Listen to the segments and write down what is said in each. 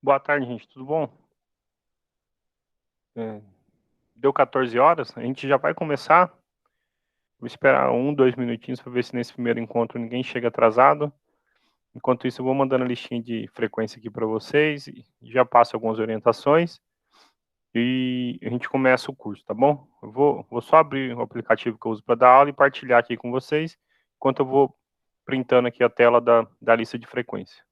Boa tarde, gente. Tudo bom? Deu 14 horas, a gente já vai começar. Vou esperar 2 minutinhos para ver se nesse primeiro encontro ninguém chega atrasado. Enquanto isso, eu vou mandando a listinha de frequência aqui para vocês e já passo algumas orientações e a gente começa o curso, tá bom? Eu vou só abrir o aplicativo que eu uso para dar aula e partilhar aqui com vocês, enquanto eu vou printando aqui a tela da lista de frequência.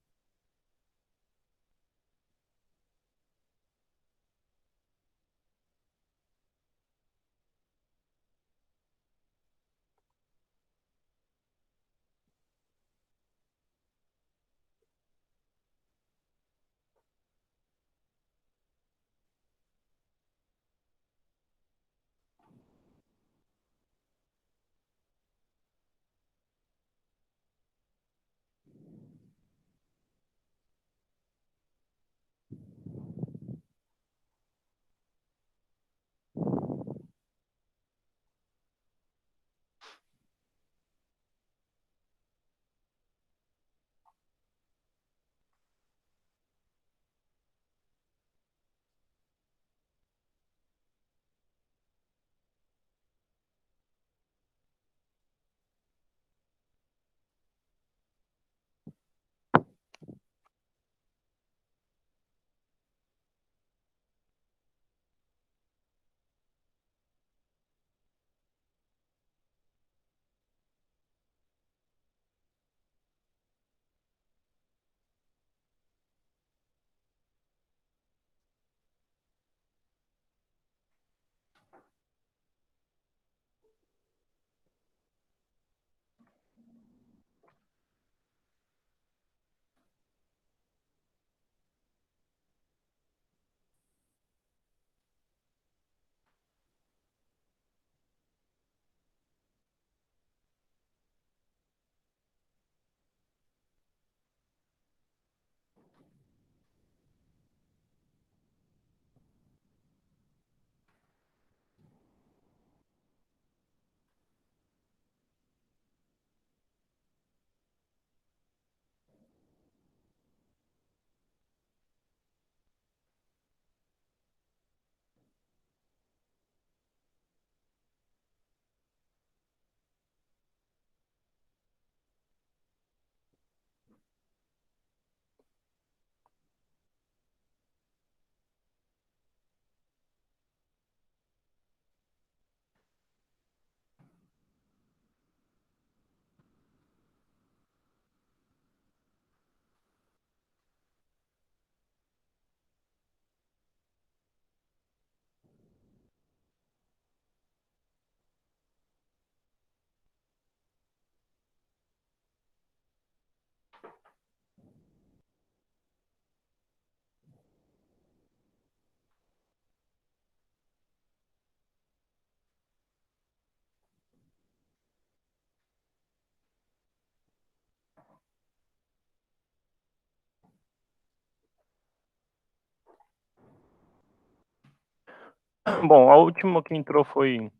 Bom, a última que entrou foi,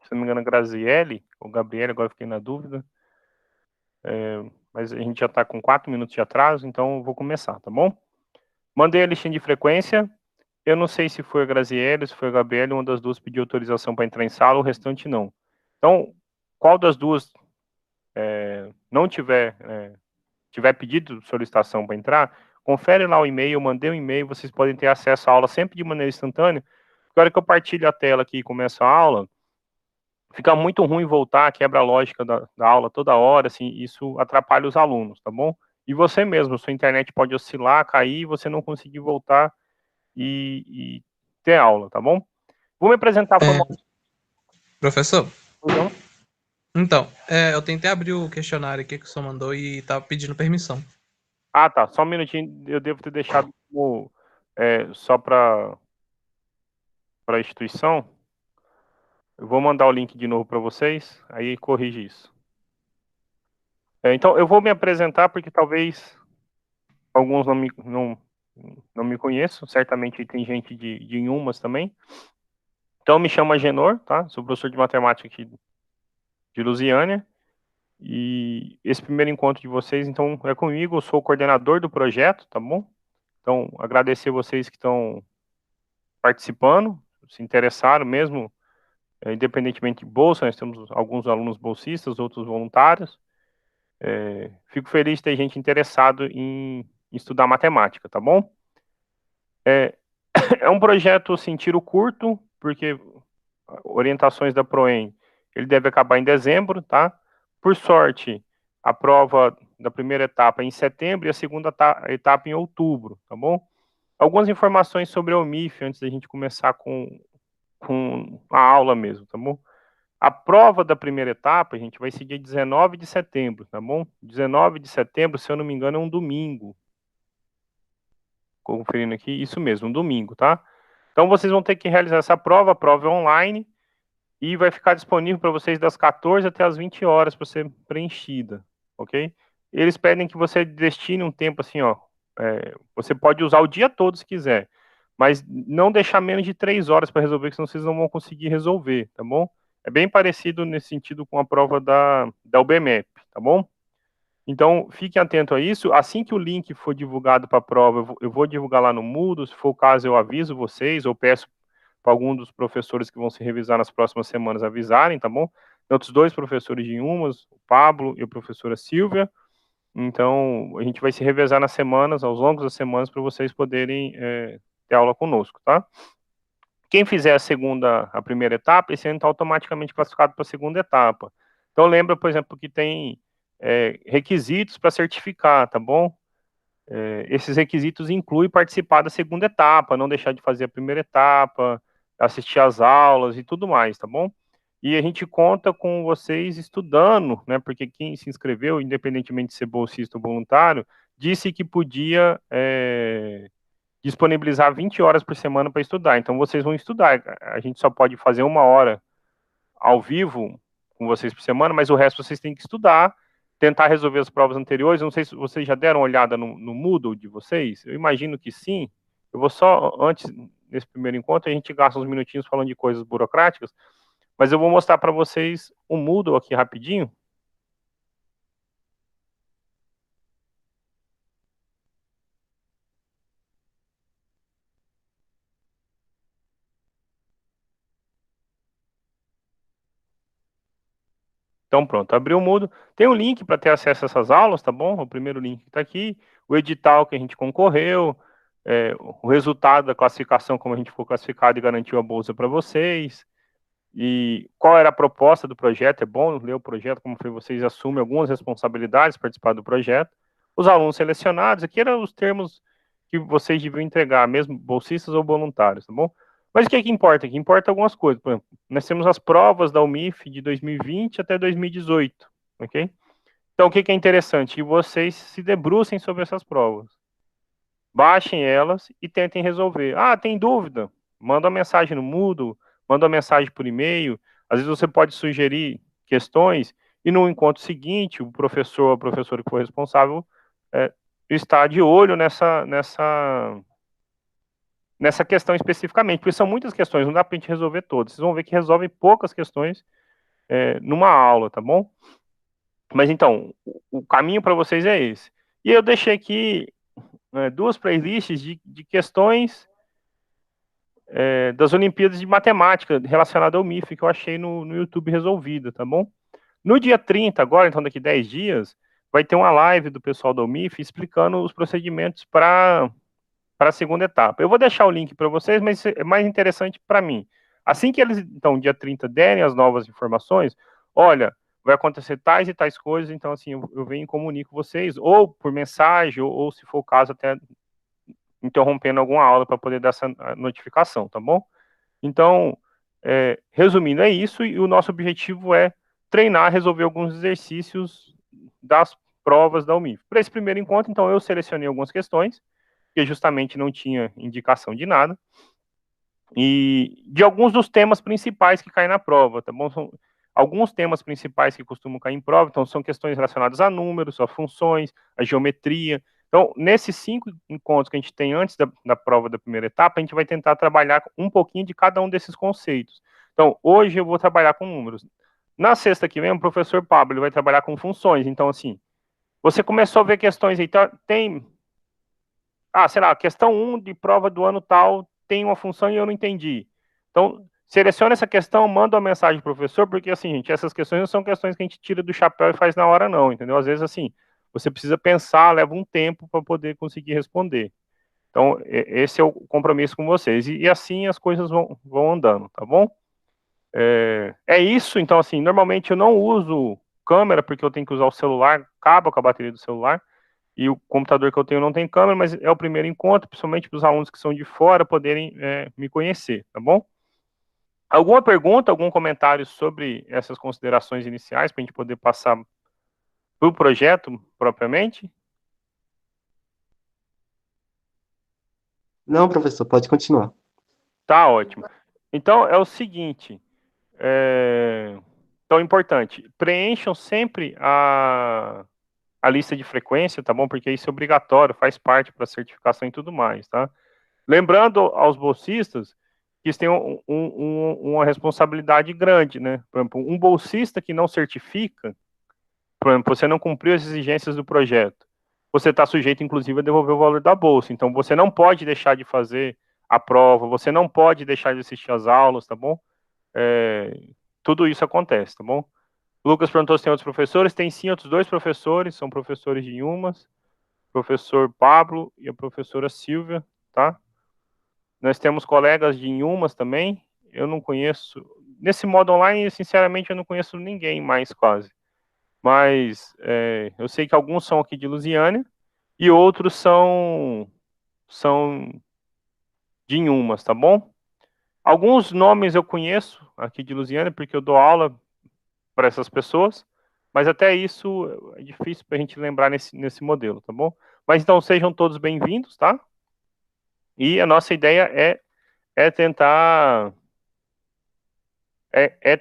se não me engano, a Graziele, ou Gabriele, agora eu fiquei na dúvida. Mas a gente já está com 4 minutos de atraso, então eu vou começar, tá bom? Mandei a listinha de frequência. Eu não sei se foi a Graziele, se foi a Gabriele, uma das duas pediu autorização para entrar em sala, o restante não. Então, qual das duas não tiver pedido solicitação para entrar, confere lá o e-mail, eu mandei um e-mail, vocês podem ter acesso à aula sempre de maneira instantânea. Porque a hora que eu partilho a tela aqui e começo a aula, fica muito ruim voltar, quebra a lógica da aula toda hora, assim, isso atrapalha os alunos, tá bom? E você mesmo, sua internet pode oscilar, cair, e você não conseguir voltar e ter aula, tá bom? Vou me apresentar É, formalmente. professor, Então, então, eu tentei abrir o questionário aqui que o senhor mandou e tava pedindo permissão. ah, tá, só um minutinho, eu devo ter deixado como, só para a instituição. Eu vou mandar o link de novo para vocês, aí corrige isso. Então, eu vou me apresentar porque talvez alguns não me conheçam, certamente tem gente de Inhumas também. Então, me chamo Agenor, tá? Sou professor de matemática aqui de Lusiânia. E esse primeiro encontro de vocês, então, é comigo, eu sou o coordenador do projeto, tá bom? Então, agradecer vocês que estão participando, se interessaram mesmo, independentemente de bolsa, nós temos alguns alunos bolsistas, outros voluntários. Fico feliz de ter gente interessado em estudar matemática, tá bom? É um projeto, assim, tiro curto, porque orientações da Proem, ele deve acabar em dezembro, tá? Por sorte, a prova da primeira etapa é em setembro e a segunda etapa em outubro, tá bom? Algumas informações sobre a UMIF antes da gente começar com a aula mesmo, tá bom? A prova da primeira etapa, a gente vai ser dia 19 de setembro, tá bom? 19 de setembro, se eu não me engano, é um domingo. Conferindo aqui, isso mesmo, um domingo, tá? Então, vocês vão ter que realizar essa prova, a prova é online, e vai ficar disponível para vocês das 14 até as 20 horas para ser preenchida, ok? Eles pedem que você destine um tempo assim, ó, você pode usar o dia todo se quiser, mas não deixar menos de 3 horas para resolver, senão vocês não vão conseguir resolver, tá bom? É bem parecido nesse sentido com a prova da UBMEP, tá bom? Então, fiquem atentos a isso. Assim que o link for divulgado para a prova, eu vou divulgar lá no Moodle. Se for o caso, eu aviso vocês, ou peço para algum dos professores que vão se revisar nas próximas semanas avisarem, tá bom? Tem outros dois professores de umas, o Pablo e a professora Silvia. Então, a gente vai se revezar nas semanas, aos longos das semanas, para vocês poderem ter aula conosco, tá? Quem fizer a primeira etapa, esse ano está automaticamente classificado para a segunda etapa. Então, lembra, por exemplo, que tem requisitos para certificar, tá bom? Esses requisitos incluem participar da segunda etapa, não deixar de fazer a primeira etapa, assistir às aulas e tudo mais, tá bom? E a gente conta com vocês estudando, né? Porque quem se inscreveu, independentemente de ser bolsista ou voluntário, disse que podia disponibilizar 20 horas por semana para estudar. Então, vocês vão estudar. A gente só pode fazer 1 hora ao vivo com vocês por semana, mas o resto vocês têm que estudar, tentar resolver as provas anteriores. Eu não sei se vocês já deram uma olhada no Moodle de vocês. Eu imagino que sim. Eu vou só, antes, nesse primeiro encontro, a gente gasta uns minutinhos falando de coisas burocráticas, mas eu vou mostrar para vocês o Moodle aqui rapidinho. Então, pronto, abriu o Moodle. Tem um link para ter acesso a essas aulas, tá bom? O primeiro link está aqui. O edital que a gente concorreu, o resultado da classificação, como a gente foi classificado e garantiu a bolsa para vocês. E qual era a proposta do projeto? É bom ler o projeto, como foi, vocês assumem algumas responsabilidades, participar do projeto. Os alunos selecionados, aqui eram os termos que vocês deviam entregar, mesmo bolsistas ou voluntários, tá bom? Mas o que é que importa? Que importa algumas coisas. Por exemplo, nós temos as provas da UMIF de 2020 até 2018, ok? Então, o que é interessante? Que vocês se debrucem sobre essas provas. Baixem elas e tentem resolver. Ah, tem dúvida? Manda uma mensagem no Moodle, manda uma mensagem por e-mail. Às vezes você pode sugerir questões e no encontro seguinte, o professor ou a professora que for responsável está de olho nessa questão especificamente, porque são muitas questões, não dá para a gente resolver todas. Vocês vão ver que resolvem poucas questões numa aula, tá bom? Mas então, o caminho para vocês é esse. E eu deixei aqui duas playlists de questões das Olimpíadas de Matemática relacionada ao MIF, que eu achei no YouTube resolvida, tá bom? No dia 30, agora, então daqui 10 dias, vai ter uma live do pessoal da UMIF explicando os procedimentos para a segunda etapa. Eu vou deixar o link para vocês, mas é mais interessante para mim. Assim que eles, então, dia 30, derem as novas informações, olha, vai acontecer tais e tais coisas, então, assim, eu venho e comunico vocês, ou por mensagem, ou se for o caso, até interrompendo alguma aula para poder dar essa notificação, tá bom? Então, resumindo, é isso, e o nosso objetivo é treinar, resolver alguns exercícios das provas da UMIF. Para esse primeiro encontro, então, eu selecionei algumas questões, que justamente não tinha indicação de nada, e de alguns dos temas principais que caem na prova, tá bom? São alguns temas principais que costumam cair em prova, então são questões relacionadas a números, a funções, a geometria. Então, nesses 5 encontros que a gente tem antes da prova da primeira etapa, a gente vai tentar trabalhar um pouquinho de cada um desses conceitos. Então, hoje eu vou trabalhar com números. Na sexta que vem, o professor Pablo ele vai trabalhar com funções. Então, assim, você começou a ver questões aí, tem sei lá, questão 1 de prova do ano tal tem uma função e eu não entendi. Então, seleciona essa questão, manda uma mensagem pro professor, porque assim, gente, essas questões não são questões que a gente tira do chapéu e faz na hora não, entendeu? Às vezes, assim, você precisa pensar, leva um tempo para poder conseguir responder. Então, esse é o compromisso com vocês. E assim as coisas vão andando, tá bom? É isso, então, assim, normalmente eu não uso câmera, porque eu tenho que usar o celular, acaba com a bateria do celular, e o computador que eu tenho não tem câmera, mas é o primeiro encontro, principalmente para os alunos que são de fora poderem me conhecer, tá bom? Alguma pergunta, algum comentário sobre essas considerações iniciais, para a gente poder passar para o projeto propriamente? Não, professor, pode continuar. Tá ótimo. Então, é o seguinte, então, importante, preencham sempre a lista de frequência, tá bom? Porque isso é obrigatório, faz parte para certificação e tudo mais, tá? Lembrando aos bolsistas que eles têm uma responsabilidade grande, né? Por exemplo, um bolsista que não certifica, por exemplo, você não cumpriu as exigências do projeto, você está sujeito, inclusive, a devolver o valor da bolsa. Então, você não pode deixar de fazer a prova, você não pode deixar de assistir às aulas, tá bom? Tudo isso acontece, tá bom? O Lucas perguntou se tem outros professores. Tem sim outros 2 professores, são professores de Inhumas, professor Pablo e a professora Silvia, tá? Nós temos colegas de Inhumas também, eu não conheço, nesse modo online, sinceramente, eu não conheço ninguém mais quase, mas eu sei que alguns são aqui de Lusiânia, e outros são de Inhumas, tá bom? Alguns nomes eu conheço aqui de Lusiânia, porque eu dou aula para essas pessoas, mas até isso é difícil para a gente lembrar nesse modelo, tá bom? Mas então sejam todos bem-vindos, tá? E a nossa ideia é tentar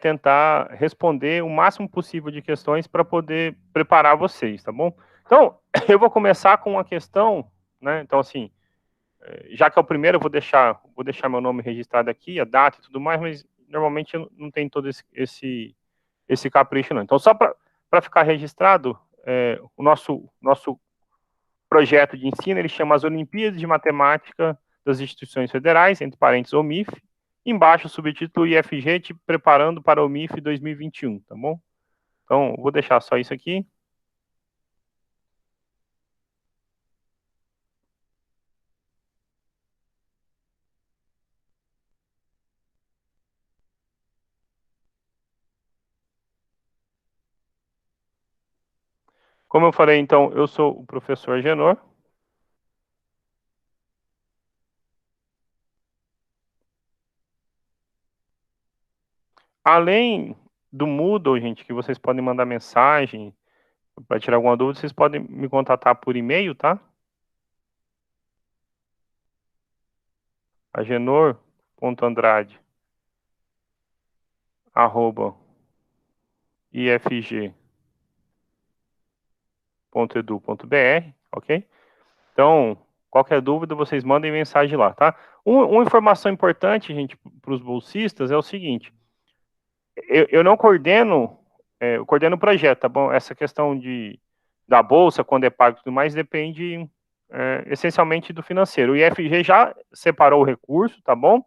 tentar responder o máximo possível de questões para poder preparar vocês, tá bom? Então, eu vou começar com uma questão, né? Então, assim, já que é o primeiro, eu vou deixar meu nome registrado aqui, a data e tudo mais, mas normalmente não tem todo esse capricho, não. Então, só para ficar registrado, o nosso projeto de ensino, ele chama as Olimpíadas de Matemática das Instituições Federais, entre parênteses, OMIF, embaixo o subtítulo IFG te preparando para o MIF 2021, tá bom? Então, vou deixar só isso aqui. Como eu falei, então, eu sou o professor Genor. Além do Moodle, gente, que vocês podem mandar mensagem para tirar alguma dúvida, vocês podem me contatar por e-mail, tá? agenor.andrade@ifg.edu.br, ok? Então, qualquer dúvida, vocês mandem mensagem lá, tá? Uma informação importante, gente, para os bolsistas é o seguinte: eu não coordeno, eu coordeno o projeto, tá bom? Essa questão da bolsa, quando é pago e tudo mais, depende essencialmente do financeiro. O IFG já separou o recurso, tá bom?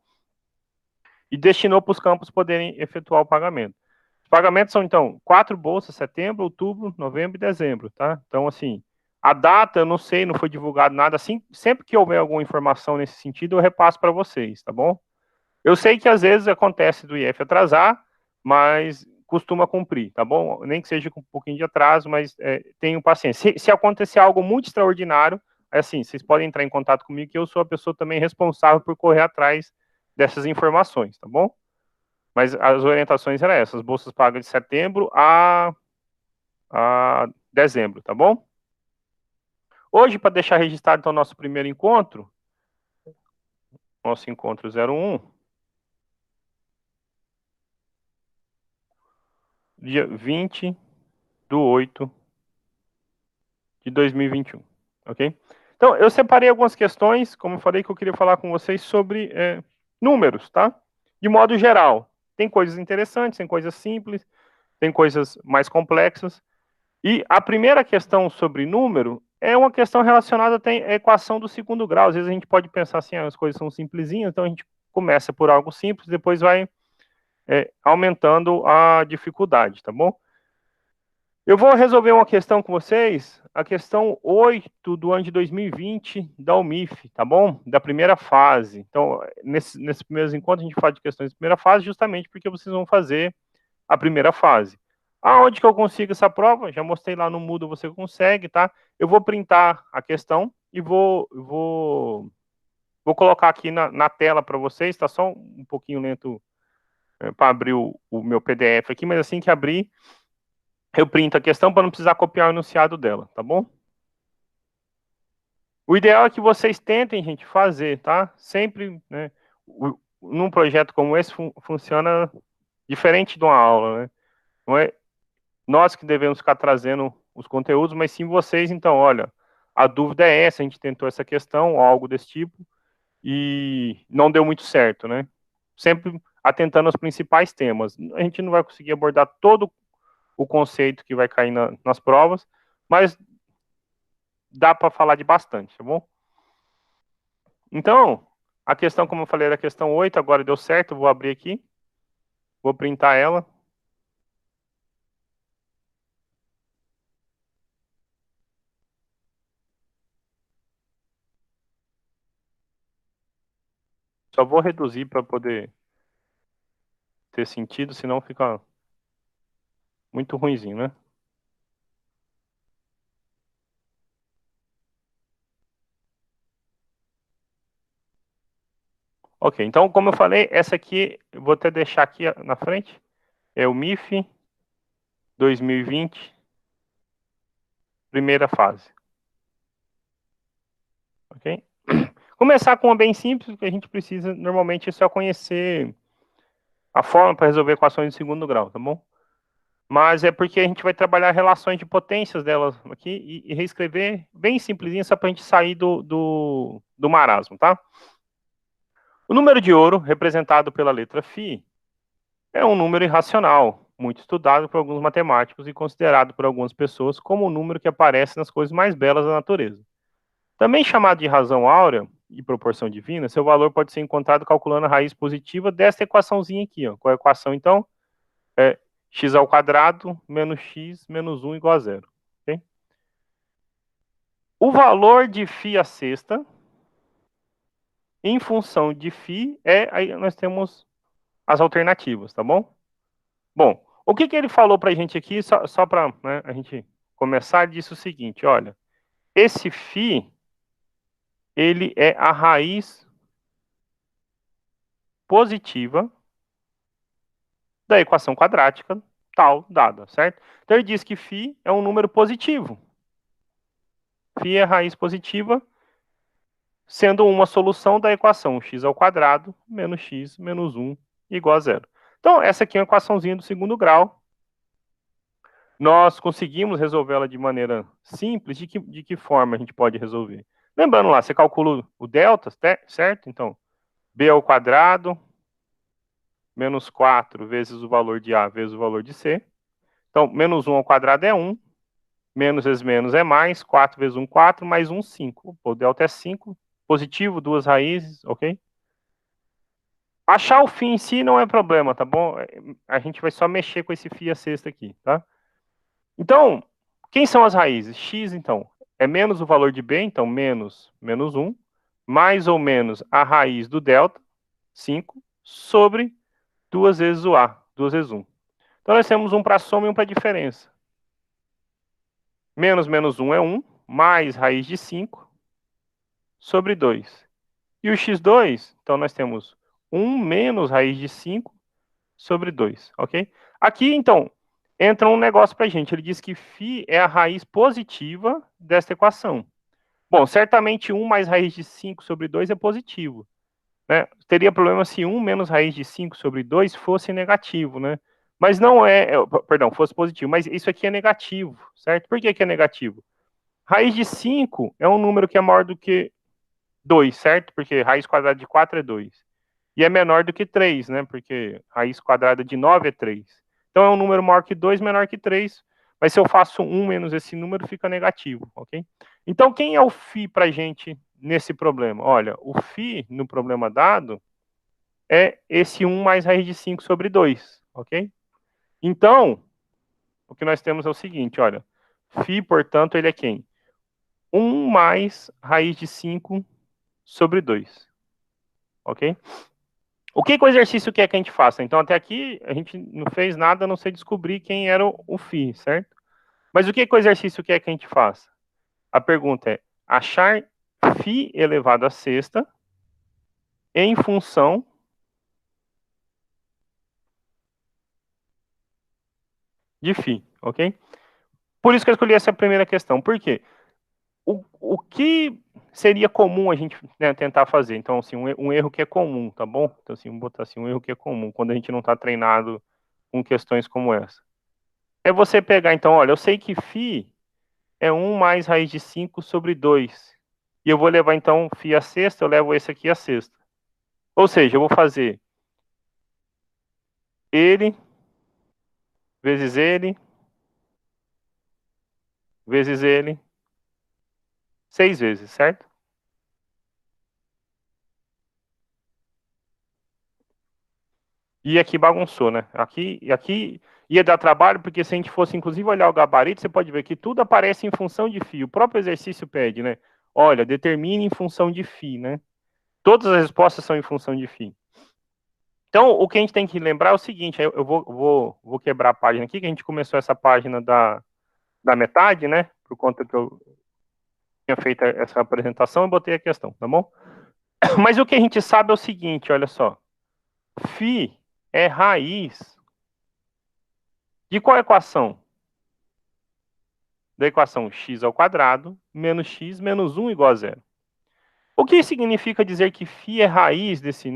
E destinou para os campos poderem efetuar o pagamento. Os pagamentos são, então, 4 bolsas, setembro, outubro, novembro e dezembro, tá? Então, assim, a data, eu não sei, não foi divulgado nada, assim, sempre que houver alguma informação nesse sentido, eu repasso para vocês, tá bom? Eu sei que às vezes acontece do IF atrasar, mas costuma cumprir, tá bom? Nem que seja com um pouquinho de atraso, mas tenham paciência. Se acontecer algo muito extraordinário, assim, vocês podem entrar em contato comigo, que eu sou a pessoa também responsável por correr atrás dessas informações, tá bom? Mas as orientações eram essas, bolsas pagas de setembro a dezembro, tá bom? Hoje, para deixar registrado, então, nosso primeiro encontro, nosso encontro 01, dia 20/8/2021, ok? Então, eu separei algumas questões, como eu falei, que eu queria falar com vocês sobre números, tá? De modo geral, tem coisas interessantes, tem coisas simples, tem coisas mais complexas. E a primeira questão sobre número é uma questão relacionada até à equação do segundo grau. Às vezes a gente pode pensar assim, as coisas são simplesinhas, então a gente começa por algo simples, depois vai aumentando a dificuldade, tá bom? Eu vou resolver uma questão com vocês, a questão 8 do ano de 2020 da UMIF, tá bom? Da primeira fase. Então, nesses primeiros encontros, a gente fala de questões de primeira fase, justamente porque vocês vão fazer a primeira fase. Aonde que eu consigo essa prova? Já mostrei lá no Moodle, você consegue, tá? Eu vou printar a questão e vou colocar aqui na tela para vocês, tá só um pouquinho lento para abrir o meu PDF aqui, mas assim que abrir, eu printo a questão para não precisar copiar o enunciado dela, tá bom? O ideal é que vocês tentem, gente, fazer, tá? Sempre, né? Num projeto como esse, funciona diferente de uma aula, né? Não é nós que devemos ficar trazendo os conteúdos, mas sim vocês. Então, olha, a dúvida é essa, a gente tentou essa questão, ou algo desse tipo, e não deu muito certo, né? Sempre atentando aos principais temas. A gente não vai conseguir abordar todo o conceito que vai cair nas provas, mas dá para falar de bastante, tá bom? Então, a questão, como eu falei, era a questão 8, agora deu certo, vou abrir aqui, vou printar ela. Só vou reduzir para poder ter sentido, senão fica muito ruinzinho, né? Ok, então, como eu falei, essa aqui, eu vou até deixar aqui na frente, é o MIF 2020, primeira fase. Ok? Começar com uma bem simples, o que a gente precisa, normalmente, é só conhecer a forma para resolver equações de segundo grau, tá bom? Mas é porque a gente vai trabalhar relações de potências delas aqui e reescrever bem simplesinho, só para a gente sair do marasmo, tá? O número de ouro, representado pela letra φ, é um número irracional, muito estudado por alguns matemáticos e considerado por algumas pessoas como o número que aparece nas coisas mais belas da natureza. Também chamado de razão áurea e proporção divina, seu valor pode ser encontrado calculando a raiz positiva desta equaçãozinha aqui, ó. Qual é a equação, então? É x ao quadrado menos x menos 1 igual a zero. Okay? O valor de φ à sexta, em função de φ, aí nós temos as alternativas, tá bom? Bom, o que ele falou para a gente aqui, só para a gente começar, ele disse o seguinte, olha, esse φ, ele é a raiz positiva da equação quadrática tal dada, certo? Então ele diz que φ é um número positivo. Φ é a raiz positiva, sendo uma solução da equação x ao quadrado menos x menos 1 igual a zero. Então, essa aqui é uma equaçãozinha do segundo grau. Nós conseguimos resolvê-la de maneira simples. De que forma a gente pode resolver? Lembrando lá, você calcula o delta, certo? Então, b ao quadrado menos 4 vezes o valor de A vezes o valor de C. Então, menos 1 ao quadrado é 1. Menos vezes menos é mais. 4 vezes 1, 4. Mais 1, 5. O delta é 5. Positivo, duas raízes, ok? Achar o φ em si não é problema, tá bom? A gente vai só mexer com esse φ a sexta aqui, tá? Então, quem são as raízes? X, então, é menos o valor de B, então menos 1, mais ou menos a raiz do delta, 5, sobre 2 vezes o A, 2 vezes 1. Então, nós temos um para soma e um para diferença. Menos 1 é 1, mais raiz de 5, sobre 2. E o x2, então, nós temos 1 menos raiz de 5, sobre 2, ok? Aqui, então, entra um negócio para a gente. Ele diz que φ é a raiz positiva desta equação. Bom, certamente 1 mais raiz de 5 sobre 2 é positivo. Né? Teria problema se 1 menos raiz de 5 sobre 2 fosse negativo, né? Mas não perdão, fosse positivo. Mas isso aqui é negativo, certo? Por que é negativo? Raiz de 5 é um número que é maior do que 2, certo? Porque raiz quadrada de 4 é 2. E é menor do que 3, né? Porque raiz quadrada de 9 é 3. Então é um número maior que 2, menor que 3. Mas se eu faço 1 menos esse número, fica negativo, ok? Então, quem é o φ para a gente nesse problema? Olha, o φ no problema dado é esse 1 mais raiz de 5 sobre 2, ok? Então, o que nós temos é o seguinte, olha, φ, portanto, ele é quem? 1 mais raiz de 5 sobre 2, ok? O que o exercício quer que a gente faça? Então, até aqui, a gente não fez nada a não ser descobrir quem era o φ, certo? Mas o que o exercício quer que a gente faça? A pergunta é achar φ elevado à sexta em função de φ, ok? Por isso que eu escolhi essa primeira questão. Por quê? O que seria comum a gente, né, tentar fazer? Então, assim, um erro que é comum, tá bom? Então, assim, vamos botar assim, um erro que é comum, quando a gente não está treinado com questões como essa. É você pegar, então, olha, eu sei que φ é 1 mais raiz de 5 sobre 2. E eu vou levar, então, φ à sexta, eu levo esse aqui à sexta. Ou seja, eu vou fazer ele vezes ele vezes ele 6 vezes, certo? E aqui bagunçou, né? Aqui ia dar trabalho, porque se a gente fosse, inclusive, olhar o gabarito, você pode ver que tudo aparece em função de φ. O próprio exercício pede, né? Olha, determine em função de φ, né? Todas as respostas são em função de φ. Então, o que a gente tem que lembrar é o seguinte, eu vou quebrar a página aqui, que a gente começou essa página da metade, né? Por conta que eu tinha feito essa apresentação, eu botei a questão, tá bom? Mas o que a gente sabe é o seguinte, olha só. φ é raiz de qual equação? Da equação x ao quadrado menos x menos 1 igual a zero. O que significa dizer que φ é raiz desse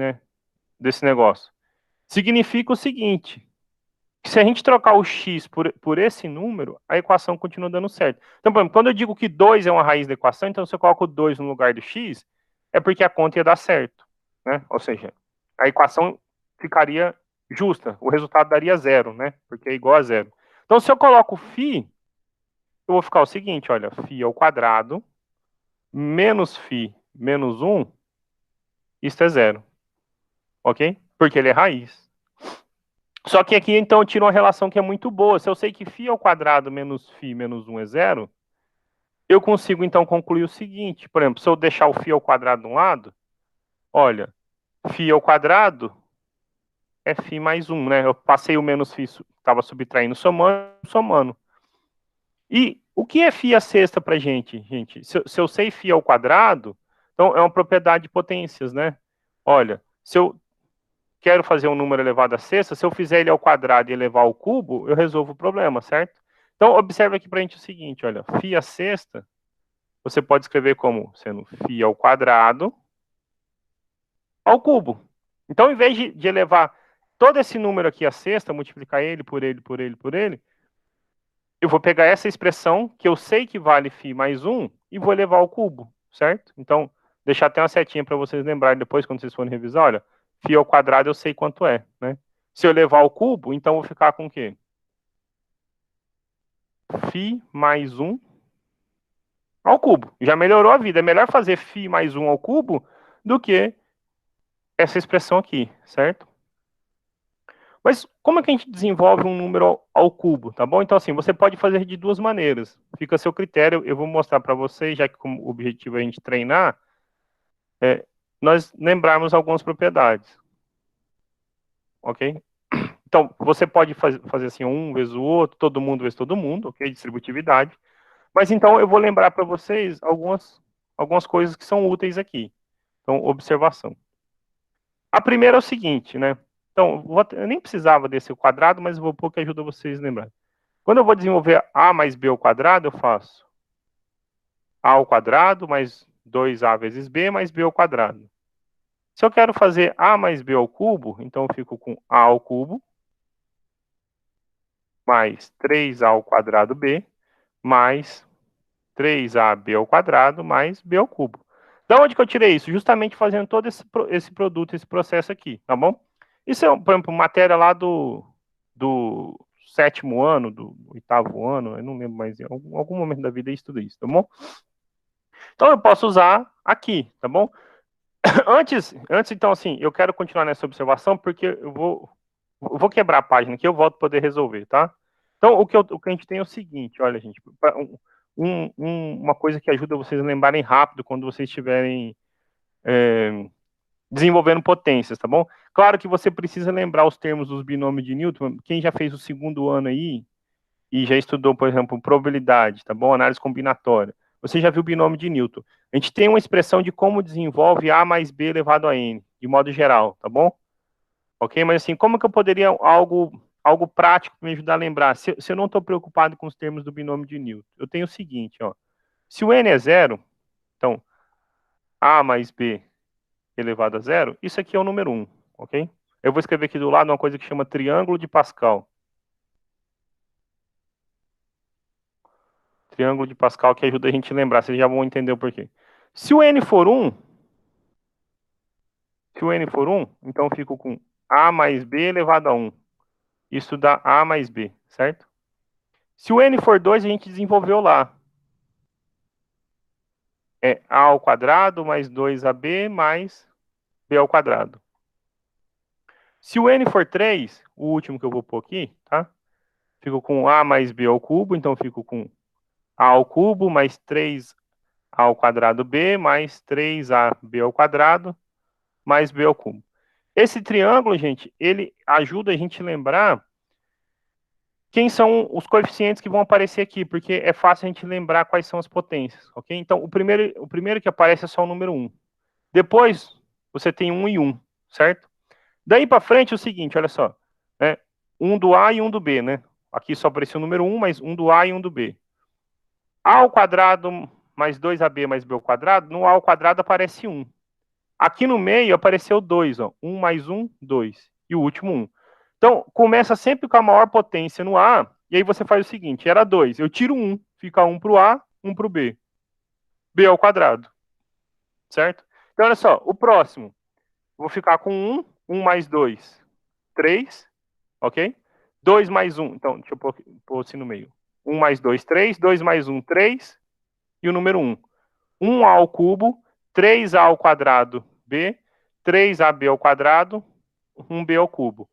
negócio? Significa o seguinte, que se a gente trocar o x por esse número, a equação continua dando certo. Então, por exemplo, quando eu digo que 2 é uma raiz da equação, então se eu coloco 2 no lugar do x, é porque a conta ia dar certo, né? Ou seja, a equação ficaria justa, o resultado daria zero, né? Porque é igual a zero. Então, se eu coloco φ, eu vou ficar o seguinte, olha, φ ao quadrado menos φ menos 1, isso é zero, ok? Porque ele é raiz. Só que aqui, então, eu tiro uma relação que é muito boa. Se eu sei que φ ao quadrado menos φ menos 1 é zero, eu consigo, então, concluir o seguinte. Por exemplo, se eu deixar o φ ao quadrado de um lado, olha, φ ao quadrado é φ mais 1, né? Eu passei o menos φ, estava subtraindo, somando. E o que é φ à sexta para gente? Se eu sei φ ao quadrado, então é uma propriedade de potências, né? Olha, se eu quero fazer um número elevado à sexta, se eu fizer ele ao quadrado e elevar ao cubo, eu resolvo o problema, certo? Então, observe aqui para a gente o seguinte, olha, φ à sexta, você pode escrever como sendo φ ao quadrado ao cubo. Então, ao invés de elevar todo esse número aqui à sexta, multiplicar ele por ele, por ele, por ele, eu vou pegar essa expressão, que eu sei que vale φ mais 1, e vou elevar ao cubo, certo? Então, deixar até uma setinha para vocês lembrarem depois, quando vocês forem revisar, olha, φ ao quadrado eu sei quanto é, né? Se eu levar ao cubo, então eu vou ficar com o quê? φ mais 1 ao cubo. Já melhorou a vida. É melhor fazer φ mais 1 ao cubo do que essa expressão aqui, certo? Mas como é que a gente desenvolve um número ao cubo, tá bom? Então, assim, você pode fazer de duas maneiras. Fica a seu critério. Eu vou mostrar para vocês, já que como o objetivo é a gente treinar, nós lembrarmos algumas propriedades. Ok? Então, você pode fazer assim, um vezes o outro, todo mundo vezes todo mundo, ok? Distributividade. Mas então eu vou lembrar para vocês algumas coisas que são úteis aqui. Então, observação. A primeira é o seguinte, né? Então, eu nem precisava desse quadrado, mas vou pôr que ajuda vocês a lembrar. Quando eu vou desenvolver a mais b ao quadrado, eu faço a ao quadrado mais 2a vezes b mais b ao quadrado. Se eu quero fazer a mais b ao cubo, então eu fico com a ao cubo mais 3a ao quadrado b mais 3ab ao quadrado mais b ao cubo. Da onde que eu tirei isso? Justamente fazendo todo esse produto, esse processo aqui, tá bom? Isso é, por exemplo, matéria lá do 7º ano, do 8º ano, eu não lembro mais, em algum momento da vida eu estudo isso, tá bom? Então eu posso usar aqui, tá bom? Antes, então, assim, eu quero continuar nessa observação porque eu vou quebrar a página aqui, eu volto para poder resolver, tá? Então, o que a gente tem é o seguinte, olha, gente, uma coisa que ajuda vocês a lembrarem rápido quando vocês estiverem desenvolvendo potências, tá bom? Claro que você precisa lembrar os termos dos binômios de Newton. Quem já fez o 2º ano aí e já estudou, por exemplo, probabilidade, tá bom? Análise combinatória. Você já viu o binômio de Newton. A gente tem uma expressão de como desenvolve A mais B elevado a N, de modo geral, tá bom? Ok? Mas assim, como que eu poderia algo prático para me ajudar a lembrar? Se eu não estou preocupado com os termos do binômio de Newton, eu tenho o seguinte, ó. Se o N é 0, então A mais B elevado a 0, isso aqui é o número 1, ok? Eu vou escrever aqui do lado uma coisa que chama triângulo de Pascal. Triângulo de Pascal que ajuda a gente a lembrar, vocês já vão entender o porquê. Se o N for 1, então eu fico com A mais B elevado a 1. Isso dá A mais B, certo? Se o N for 2, a gente desenvolveu lá. É A ao quadrado mais 2AB mais B ao quadrado. Se o N for 3, o último que eu vou pôr aqui, tá? Fico com A mais B ao cubo, então fico com A ao cubo mais 3A ao quadrado B mais 3AB ao quadrado mais B ao cubo. Esse triângulo, gente, ele ajuda a gente a lembrar quem são os coeficientes que vão aparecer aqui, porque é fácil a gente lembrar quais são as potências, ok? Então, o primeiro que aparece é só o número 1. Depois, você tem 1 e 1, certo? Daí para frente é o seguinte, olha só, né? 1 do A e 1 do B, né? Aqui só apareceu o número 1, mas 1 do A e 1 do B. A ao quadrado mais 2AB mais B ao quadrado, no A ao quadrado aparece 1. Aqui no meio apareceu 2, ó. 1 mais 1, 2. E o último 1. Então, começa sempre com a maior potência no A, e aí você faz o seguinte, era 2, eu tiro 1, fica 1 para o A, 1 para o B. B ao quadrado, certo? Então, olha só, o próximo, vou ficar com 1, 1 mais 2, 3, ok? 2 mais 1, então, deixa eu pôr assim no meio. 1 mais 2, 3, 2 mais 1, 3, e o número 1. 1A ao cubo, 3A ao quadrado B, 3AB ao quadrado, 1B ao cubo.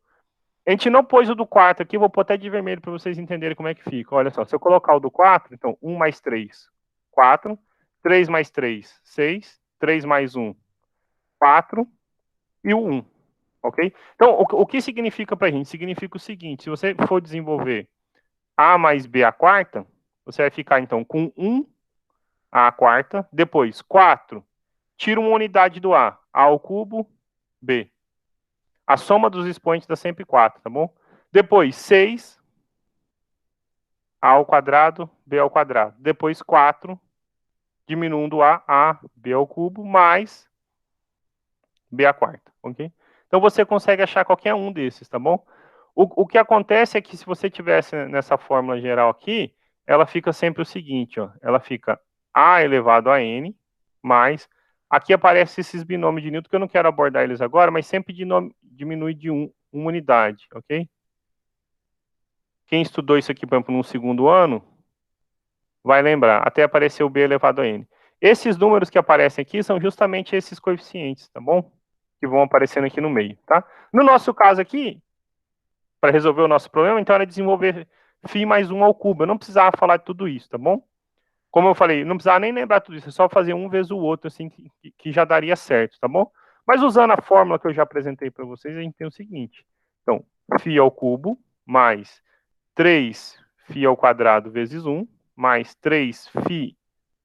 A gente não pôs o do 4 aqui, vou pôr até de vermelho para vocês entenderem como é que fica. Olha só, se eu colocar o do 4, então 1 mais 3, 4, 3 mais 3, 6, 3 mais 1, 4 e o 1, ok? Então, o que significa para a gente? Significa o seguinte, se você for desenvolver A mais B à quarta, você vai ficar então com 1 A à quarta, depois 4, tira uma unidade do A ao cubo, B. A soma dos expoentes dá sempre 4, tá bom? Depois, 6, A ao quadrado, B ao quadrado. Depois, 4, diminuindo A, B ao cubo, mais B à quarta, ok? Então, você consegue achar qualquer um desses, tá bom? O que acontece é que se você tivesse nessa fórmula geral aqui, ela fica sempre o seguinte, ó. Ela fica A elevado a N, mais... Aqui aparecem esses binômios de Newton, que eu não quero abordar eles agora, mas sempre diminui de uma unidade, ok? Quem estudou isso aqui, por exemplo, no 2º ano, vai lembrar, até aparecer o B elevado a N. Esses números que aparecem aqui são justamente esses coeficientes, tá bom? Que vão aparecendo aqui no meio, tá? No nosso caso aqui, para resolver o nosso problema, então era desenvolver φ mais 1 ao cubo. Eu não precisava falar de tudo isso, tá bom? Como eu falei, não precisava nem lembrar tudo isso, é só fazer um vezes o outro, assim, que já daria certo, tá bom? Mas usando a fórmula que eu já apresentei para vocês, a gente tem o seguinte. Então, φ ao cubo mais 3φ ao quadrado vezes 1, mais 3φ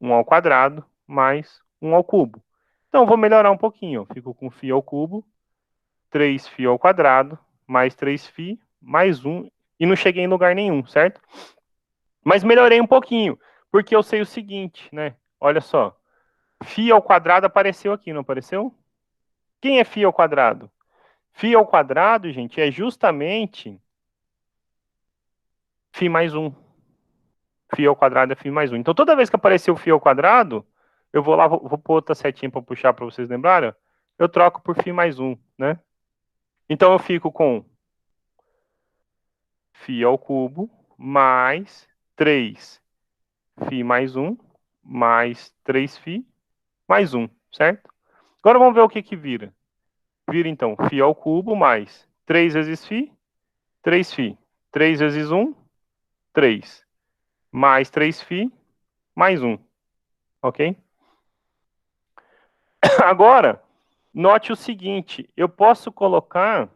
1 ao quadrado, mais 1 ao cubo. Então, vou melhorar um pouquinho. Fico com φ ao cubo, 3φ ao quadrado, mais 3φ, mais 1, e não cheguei em lugar nenhum, certo? Mas melhorei um pouquinho, porque eu sei o seguinte, né? Olha só, φ ao quadrado apareceu aqui, não apareceu? Quem é φ ao quadrado? Φ ao quadrado, gente, é justamente φ mais 1. Φ ao quadrado é φ mais 1. Então, toda vez que aparecer o φ ao quadrado, eu vou lá, vou pôr outra setinha para puxar para vocês lembrarem, eu troco por φ mais 1, né? Então, eu fico com φ ao cubo mais 3φ mais 1 mais 3φ mais 1, certo? Agora vamos ver o que vira. Vira, então, φ ao cubo mais 3 vezes φ, 3φ. 3 vezes 1, 3. Mais 3φ, mais 1. Ok? Agora, note o seguinte. Eu posso colocar...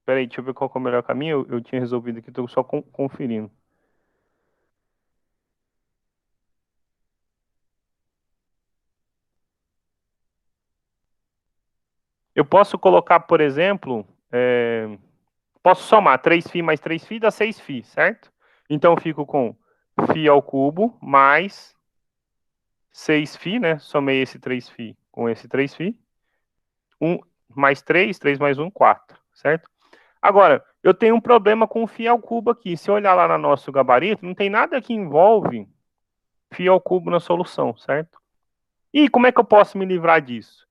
Peraí, deixa eu ver qual é o melhor caminho. Eu tinha resolvido aqui, estou só conferindo. Eu posso colocar, por exemplo, posso somar 3φ mais 3φ dá 6φ, certo? Então eu fico com φ ao cubo mais 6φ, né? Somei esse 3φ com esse 3φ. 1 mais 3, 3 mais 1, 4, certo? Agora, eu tenho um problema com o φ ao cubo aqui. Se eu olhar lá no nosso gabarito, não tem nada que envolve φ ao cubo na solução, certo? E como é que eu posso me livrar disso?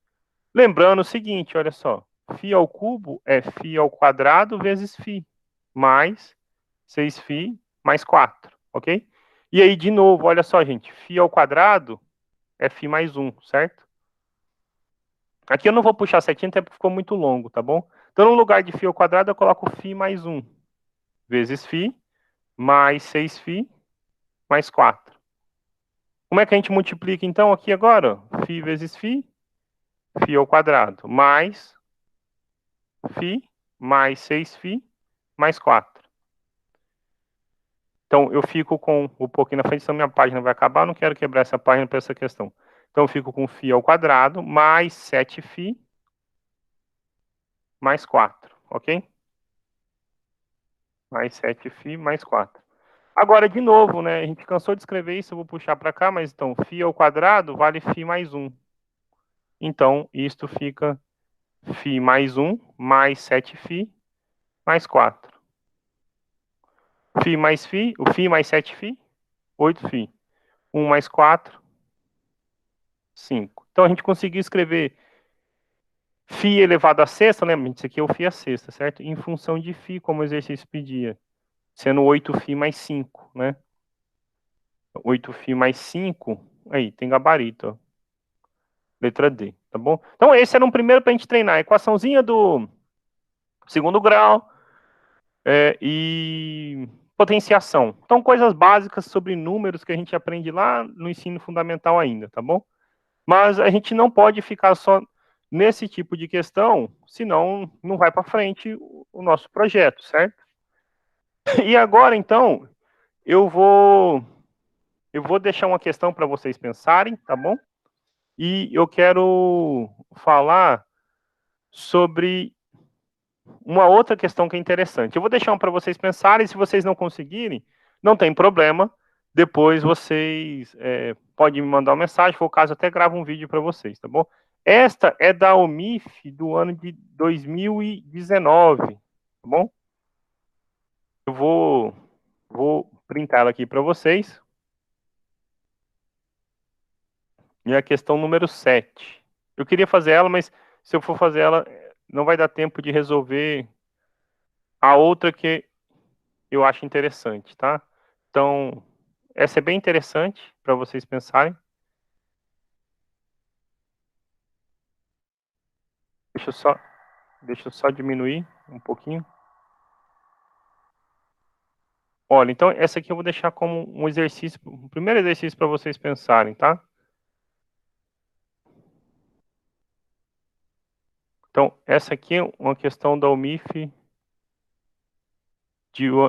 Lembrando o seguinte, olha só. Φ ao cubo é φ ao quadrado vezes φ, mais 6φ mais 4, ok? E aí, de novo, olha só, gente. Φ ao quadrado é φ mais 1, certo? Aqui eu não vou puxar setinha, até porque ficou muito longo, tá bom? Então, no lugar de φ ao quadrado, eu coloco φ mais 1 vezes φ mais 6φ mais 4. Como é que a gente multiplica, então, aqui agora? Φ vezes φ, φ ao quadrado, mais φ mais 6φ mais 4. Então, eu fico com um pouquinho na frente, senão minha página vai acabar, eu não quero quebrar essa página para essa questão. Então, eu fico com φ ao quadrado mais 7φ mais 4, ok? Mais 7φ mais 4. Agora, de novo, né? A gente cansou de escrever isso, eu vou puxar para cá, mas então, φ ao quadrado vale φ mais 1. Então, isto fica φ mais 1 mais 7φ mais 4. Φ mais φ, o φ mais 7φ, 8φ. 1 mais 4, 5. Então, a gente conseguiu escrever φ elevado à sexta, lembra? Isso aqui é o φ à sexta, certo? Em função de φ, como o exercício pedia. Sendo 8φ mais 5, né? 8φ mais 5, aí, tem gabarito, ó. Letra D, tá bom? Então, esse era um primeiro para a gente treinar. A equaçãozinha do segundo grau e potenciação. Então, coisas básicas sobre números que a gente aprende lá no ensino fundamental ainda, tá bom? Mas a gente não pode ficar só nesse tipo de questão, senão não vai para frente o nosso projeto, certo? E agora, então, eu vou deixar uma questão para vocês pensarem, tá bom? E eu quero falar sobre uma outra questão que é interessante. Eu vou deixar uma para vocês pensarem, se vocês não conseguirem, não tem problema. Depois vocês podem me mandar uma mensagem, se for o caso, até gravo um vídeo para vocês, tá bom? Esta é da OMIF do ano de 2019, tá bom? Eu vou printar ela aqui para vocês. E a questão número 7. Eu queria fazer ela, mas se eu for fazer ela, não vai dar tempo de resolver a outra que eu acho interessante, tá? Então, essa é bem interessante para vocês pensarem. Deixa eu só diminuir um pouquinho. Olha, então essa aqui eu vou deixar como um exercício, o primeiro exercício para vocês pensarem, tá? Então, essa aqui é uma questão da UMIF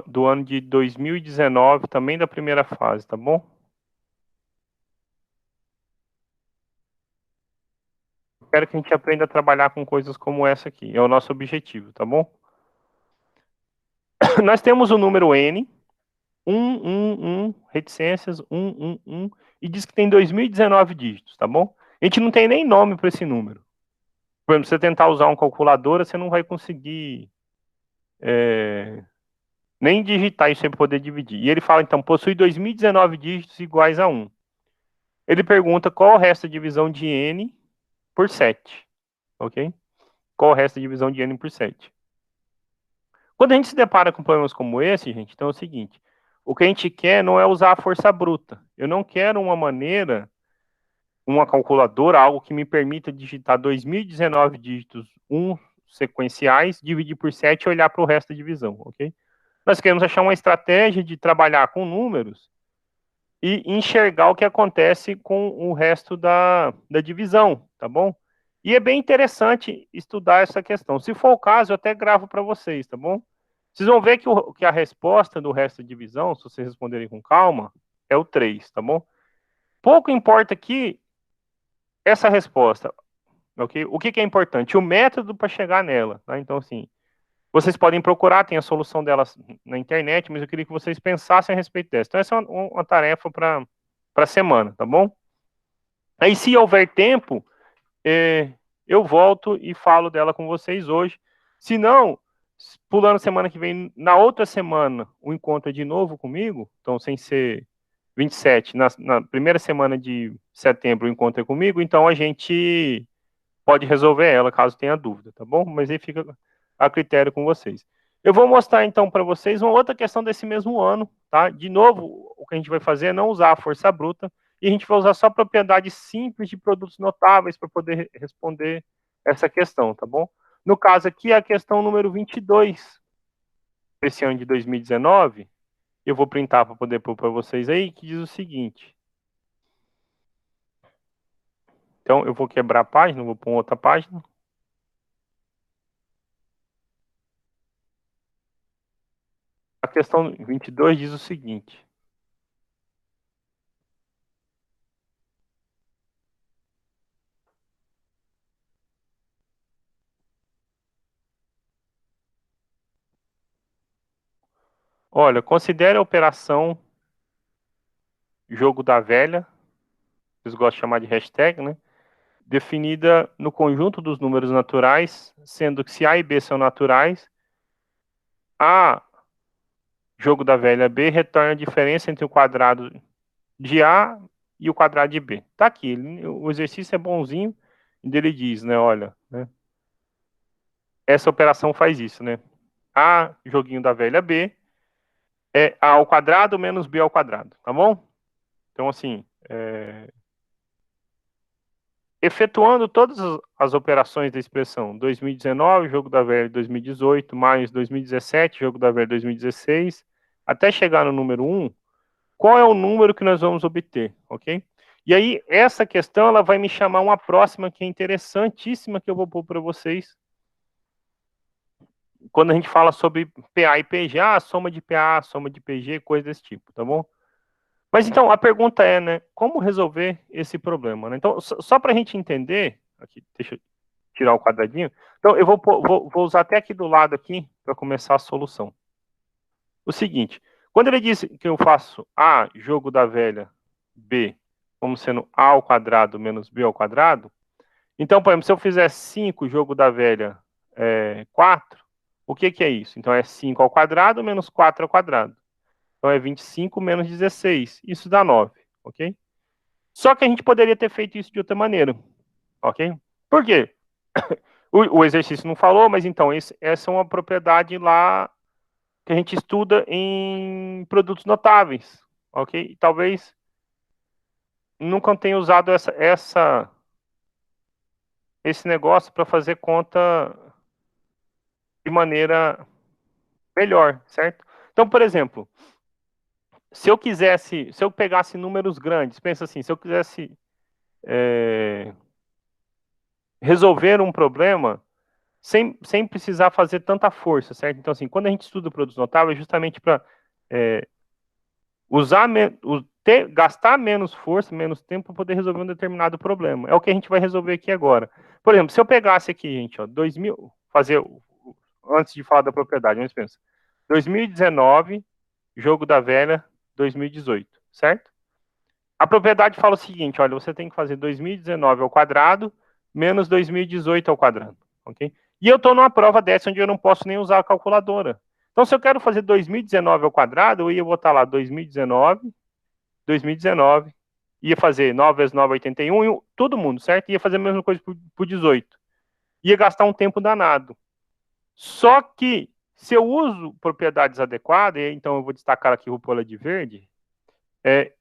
do ano de 2019, também da primeira fase, tá bom? Espero que a gente aprenda a trabalhar com coisas como essa aqui, é o nosso objetivo, tá bom? Nós temos o número N, 1, reticências, 1, e diz que tem 2019 dígitos, tá bom? A gente não tem nem nome para esse número. Por exemplo, se você tentar usar uma calculadora, você não vai conseguir nem digitar isso sem poder dividir. E ele fala, então, possui 2019 dígitos iguais a 1. Ele pergunta qual o resto da divisão de N por 7, ok? Qual o resto da divisão de N por 7? Quando a gente se depara com problemas como esse, gente, então é o seguinte, o que a gente quer não é usar a força bruta. Eu não quero uma maneira, uma calculadora, algo que me permita digitar 2019 dígitos sequenciais, dividir por 7 e olhar para o resto da divisão, ok? Nós queremos achar uma estratégia de trabalhar com números e enxergar o que acontece com o resto da divisão, tá bom? E é bem interessante estudar essa questão. Se for o caso, eu até gravo para vocês, tá bom? Vocês vão ver que a resposta do resto da divisão, se vocês responderem com calma, é o 3, tá bom? Pouco importa aqui essa resposta, ok? O que é importante? O método para chegar nela, tá? Então, assim, vocês podem procurar, tem a solução delas na internet, mas eu queria que vocês pensassem a respeito dessa. Então, essa é uma tarefa para a semana, tá bom? Aí, se houver tempo, eu volto e falo dela com vocês hoje. Se não, pulando semana que vem, na outra semana, o encontro é de novo comigo, então sem ser 27, na primeira semana de setembro o encontro é comigo, então a gente pode resolver ela, caso tenha dúvida, tá bom? Mas aí fica a critério com vocês. Eu vou mostrar então para vocês uma outra questão desse mesmo ano, tá? De novo, o que a gente vai fazer é não usar a força bruta, e a gente vai usar só propriedades simples de produtos notáveis para poder responder essa questão, tá bom? No caso aqui, a questão número 22, desse ano de 2019, eu vou printar para poder pôr para vocês aí, que diz o seguinte. Então, eu vou quebrar a página, vou pôr outra página. A questão 22 diz o seguinte. Olha, considere a operação jogo da velha, vocês gostam de chamar de hashtag, né? Definida no conjunto dos números naturais, sendo que se A e B são naturais, A, jogo da velha B, retorna a diferença entre o quadrado de A e o quadrado de B. Tá aqui, o exercício é bonzinho, e ele diz, né, olha, né, essa operação faz isso, né? A, joguinho da velha B, é A ao quadrado menos B ao quadrado, tá bom? Então, assim, efetuando todas as operações da expressão 2019, jogo da velha 2018, mais 2017, jogo da velha 2016, até chegar no número 1, qual é o número que nós vamos obter, ok? E aí, essa questão, ela vai me chamar uma próxima que é interessantíssima, que eu vou pôr para vocês, quando a gente fala sobre PA e PG, soma de PA, soma de PG, coisa desse tipo, tá bom? Mas então, a pergunta é, né, como resolver esse problema, né? Então, só para a gente entender, aqui, deixa eu tirar o quadradinho, então eu vou usar até aqui do lado aqui, para começar a solução. O seguinte, quando ele diz que eu faço A, jogo da velha, B, como sendo A ao quadrado menos B ao quadrado, então, por exemplo, se eu fizer 5, jogo da velha, 4, o que é isso? Então, é 5 ao quadrado menos 4 ao quadrado. Então, é 25 menos 16. Isso dá 9, ok? Só que a gente poderia ter feito isso de outra maneira, ok? Por quê? O exercício não falou, mas então, essa é uma propriedade lá que a gente estuda em produtos notáveis, ok? Talvez nunca tenha usado esse negócio para fazer conta de maneira melhor, certo? Então, por exemplo, se eu pegasse números grandes, pensa assim, se eu quisesse resolver um problema sem precisar fazer tanta força, certo? Então, assim, quando a gente estuda produtos notáveis, é justamente para gastar menos força, menos tempo para poder resolver um determinado problema. É o que a gente vai resolver aqui agora. Por exemplo, se eu pegasse aqui, gente, ó, 2000, antes de falar da propriedade, vamos pensar. 2019, jogo da velha, 2018, certo? A propriedade fala o seguinte, olha, você tem que fazer 2019 ao quadrado menos 2018 ao quadrado, ok? E eu estou numa prova dessa onde eu não posso nem usar a calculadora. Então, se eu quero fazer 2019 ao quadrado, eu ia botar lá 2019, ia fazer 9 vezes 9, 81, e todo mundo, certo? Ia fazer a mesma coisa por 18. Ia gastar um tempo danado. Só que, se eu uso propriedades adequadas, então eu vou destacar aqui Rupola de verde,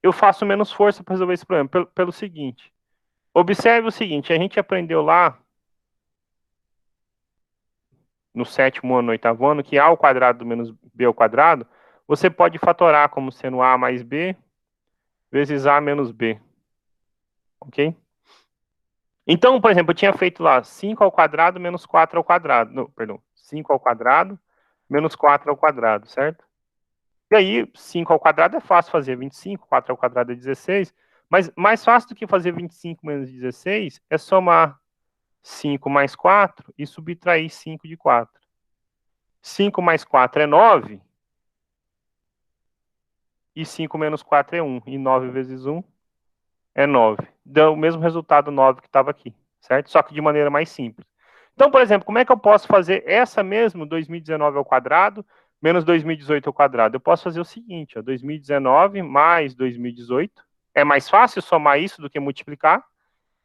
eu faço menos força para resolver esse problema, pelo seguinte. Observe o seguinte, a gente aprendeu lá, no 7º ano, no 8º ano, que A ao quadrado menos B ao quadrado, você pode fatorar como sendo A mais B vezes A menos B. Ok? Então, por exemplo, eu tinha feito lá 5 ao quadrado menos 4 ao quadrado. Não, perdão, 5 ao quadrado menos 4 ao quadrado, certo? E aí, 5 ao quadrado é fácil fazer, 25, 4 ao quadrado é 16, mas mais fácil do que fazer 25 menos 16 é somar 5 mais 4 e subtrair 5 de 4. 5 mais 4 é 9, e 5 menos 4 é 1, e 9 vezes 1 é 9. Dá o mesmo resultado 9 que estava aqui, certo? Só que de maneira mais simples. Então, por exemplo, como é que eu posso fazer essa mesmo 2019 ao quadrado menos 2018 ao quadrado? Eu posso fazer o seguinte, ó, 2019 mais 2018. É mais fácil somar isso do que multiplicar,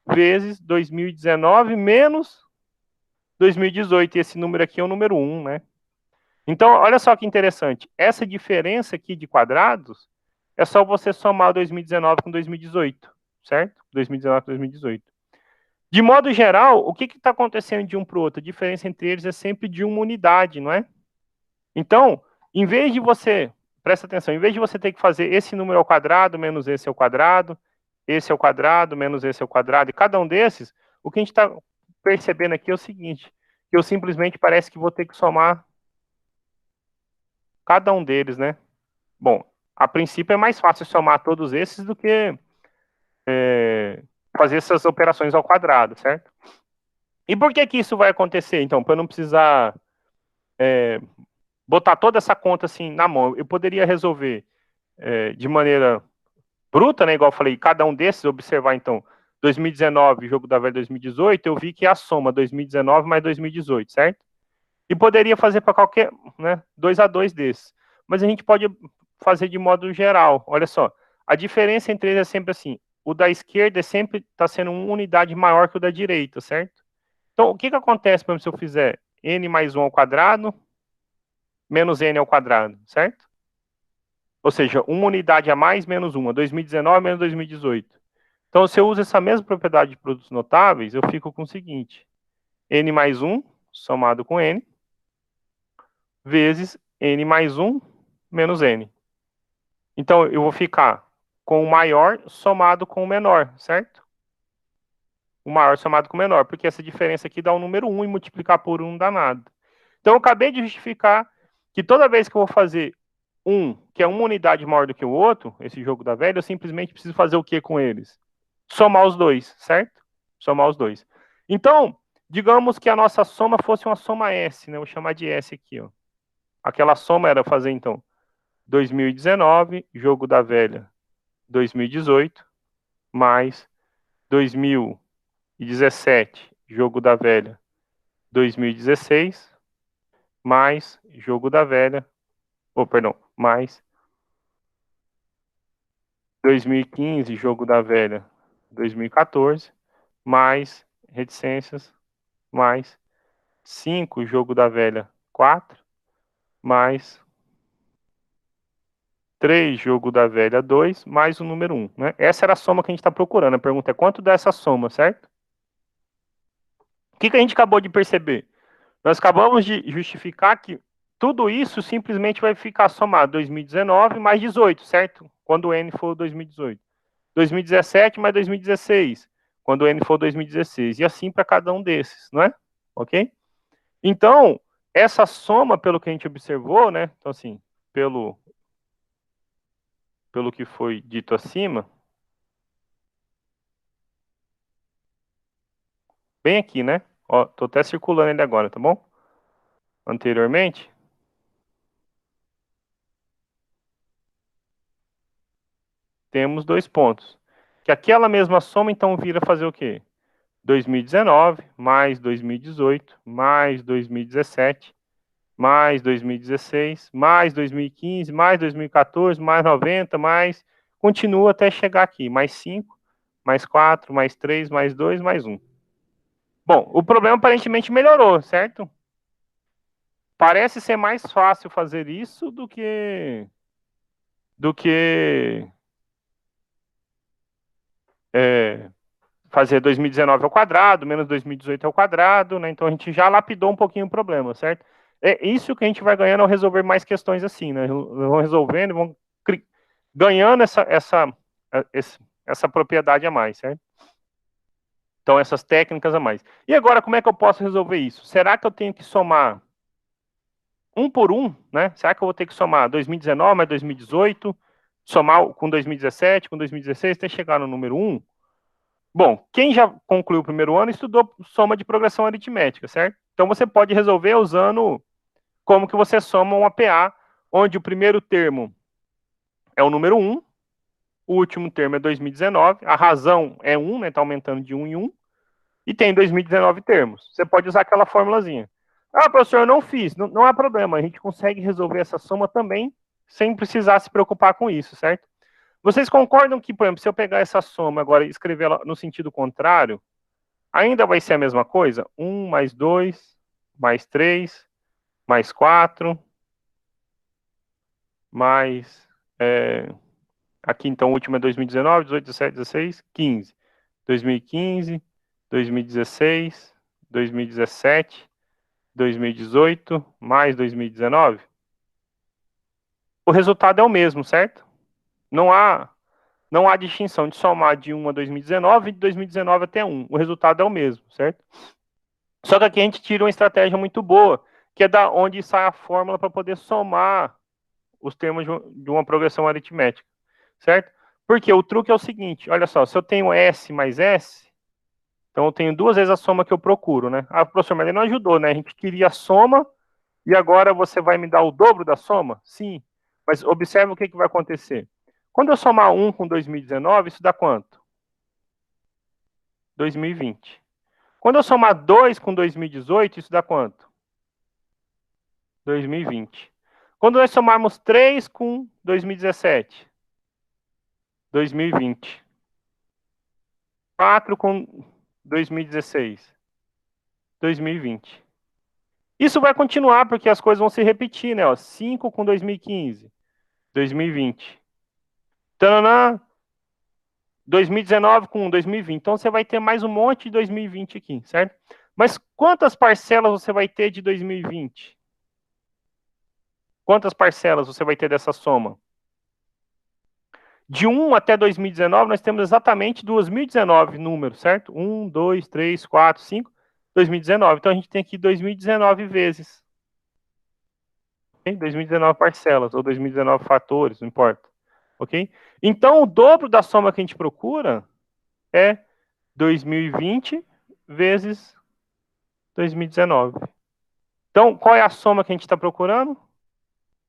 vezes 2019 menos 2018. E esse número aqui é o número 1, né? Então, olha só que interessante. Essa diferença aqui de quadrados é só você somar 2019 com 2018, certo? 2019 com 2018. De modo geral, o que está acontecendo de um para o outro? A diferença entre eles é sempre de uma unidade, não é? Então, em vez de você, presta atenção, em vez de você ter que fazer esse número ao quadrado menos esse ao quadrado, esse ao quadrado menos esse ao quadrado, e cada um desses, o que a gente está percebendo aqui é o seguinte, que eu simplesmente parece que vou ter que somar cada um deles, né? Bom, a princípio é mais fácil somar todos esses do que fazer essas operações ao quadrado, certo? E por que que isso vai acontecer, então? Para eu não precisar botar toda essa conta assim na mão. Eu poderia resolver de maneira bruta, né? Igual eu falei, cada um desses, observar então 2019, jogo da velha 2018, eu vi que é a soma 2019 mais 2018, certo? E poderia fazer para qualquer, né, 2 a 2 desses. Mas a gente pode fazer de modo geral. Olha só, a diferença entre eles é sempre assim, o da esquerda sempre está sendo uma unidade maior que o da direita, certo? Então, o que acontece, por exemplo, se eu fizer n mais 1 ao quadrado menos n ao quadrado, certo? Ou seja, uma unidade a mais menos uma, 2019 menos 2018. Então, se eu uso essa mesma propriedade de produtos notáveis, eu fico com o seguinte, n mais 1 somado com n, vezes n mais 1 menos n. Então, eu vou ficar com o maior somado com o menor, certo? O maior somado com o menor, porque essa diferença aqui dá o número 1 e multiplicar por 1 não dá nada. Então, eu acabei de justificar que toda vez que eu vou fazer um, que é uma unidade maior do que o outro, esse jogo da velha, eu simplesmente preciso fazer o que com eles? Somar os dois, certo? Somar os dois. Então, digamos que a nossa soma fosse uma soma S, né? Vou chamar de S aqui, ó. Aquela soma era fazer, então, 2019, jogo da velha, 2018, mais 2017, jogo da velha, 2016, mais jogo da velha, mais 2015, jogo da velha, 2014, mais reticências, mais 5, jogo da velha, 4, mais 3, jogo da velha, 2, mais o número 1. Né? Essa era a soma que a gente está procurando. A pergunta é quanto dá essa soma, certo? O que a gente acabou de perceber? Nós acabamos de justificar que tudo isso simplesmente vai ficar somado 2019 mais 18, certo? Quando o N for 2018. 2017 mais 2016, quando o N for 2016. E assim para cada um desses, não é? Ok? Então, essa soma, pelo que a gente observou, né? Então, assim, pelo que foi dito acima, bem aqui, né? Ó, tô até circulando ele agora, tá bom? Anteriormente, temos 2 pontos. Que aquela mesma soma, então, vira fazer o quê? 2019, mais 2018, mais 2017, mais 2016, mais 2015, mais 2014, mais 90, mais... continua até chegar aqui, mais 5, mais 4, mais 3, mais 2, mais 1. Bom, o problema aparentemente melhorou, certo? Parece ser mais fácil fazer isso do que fazer 2019 ao quadrado, menos 2018 ao quadrado, né? Então a gente já lapidou um pouquinho o problema, certo? É isso que a gente vai ganhando ao resolver mais questões assim, né? Vão resolvendo, vão ganhando essa propriedade a mais, certo? Então, essas técnicas a mais. E agora, como é que eu posso resolver isso? Será que eu tenho que somar um por um, né? Será que eu vou ter que somar 2019 mais 2018, somar com 2017, com 2016, até chegar no número 1? Bom, quem já concluiu o primeiro ano estudou soma de progressão aritmética, certo? Então, você pode resolver usando como que você soma um APA, onde o primeiro termo é o número 1, o último termo é 2019, a razão é 1, né? Está aumentando de 1 em 1, e tem 2019 termos. Você pode usar aquela formulazinha. Ah, professor, eu não fiz. Não há problema, a gente consegue resolver essa soma também, sem precisar se preocupar com isso, certo? Vocês concordam que, por exemplo, se eu pegar essa soma agora e escrever ela no sentido contrário, ainda vai ser a mesma coisa? 1 mais 2, mais 3, mais 4, mais... aqui, então, o último é 2019, 18, 17, 16, 15. 2015, 2016, 2017, 2018, mais 2019. O resultado é o mesmo, certo? Não há distinção de somar de 1 a 2019 e de 2019 até 1. O resultado é o mesmo, certo? Só que aqui a gente tira uma estratégia muito boa, que é da onde sai a fórmula para poder somar os termos de uma progressão aritmética, certo? Porque o truque é o seguinte, olha só, se eu tenho S mais S, então eu tenho duas vezes a soma que eu procuro, né? Ah, professor, mas ele não ajudou, né? A gente queria a soma e agora você vai me dar o dobro da soma? Sim, mas observe o que vai acontecer. Quando eu somar 1 com 2019, isso dá quanto? 2020. Quando eu somar 2 com 2018, isso dá quanto? 2020. Quando nós somarmos 3 com 2017, 2020. 4 com 2016, 2020. Isso vai continuar, porque as coisas vão se repetir, né? Ó, 5 com 2015, 2020. Tananã, 2019 com 2020. Então, você vai ter mais um monte de 2020 aqui, certo? Mas quantas parcelas você vai ter de 2020? Quantas parcelas você vai ter dessa soma? De 1 até 2019, nós temos exatamente 2019 números, certo? 1, 2, 3, 4, 5, 2019. Então, a gente tem aqui 2019 vezes. 2019 parcelas, ou 2019 fatores, não importa. Ok? Então, o dobro da soma que a gente procura é 2020 vezes 2019. Então, qual é a soma que a gente está procurando?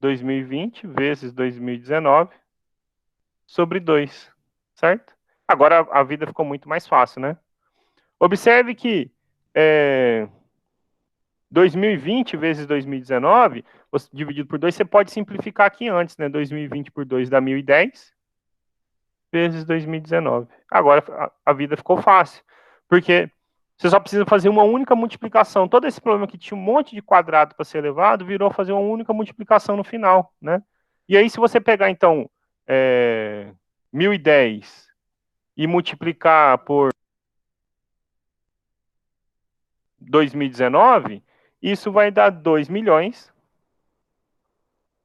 2020 vezes 2019 sobre 2, certo? Agora a vida ficou muito mais fácil, né? Observe que 2020 vezes 2019, dividido por 2, você pode simplificar aqui antes, né? 2020 por 2 dá 1010 vezes 2019. Agora a vida ficou fácil, porque você só precisa fazer uma única multiplicação. Todo esse problema que tinha um monte de quadrado para ser elevado, virou fazer uma única multiplicação no final, né? E aí, se você pegar, então, 1010 e multiplicar por 2019, isso vai dar 2 milhões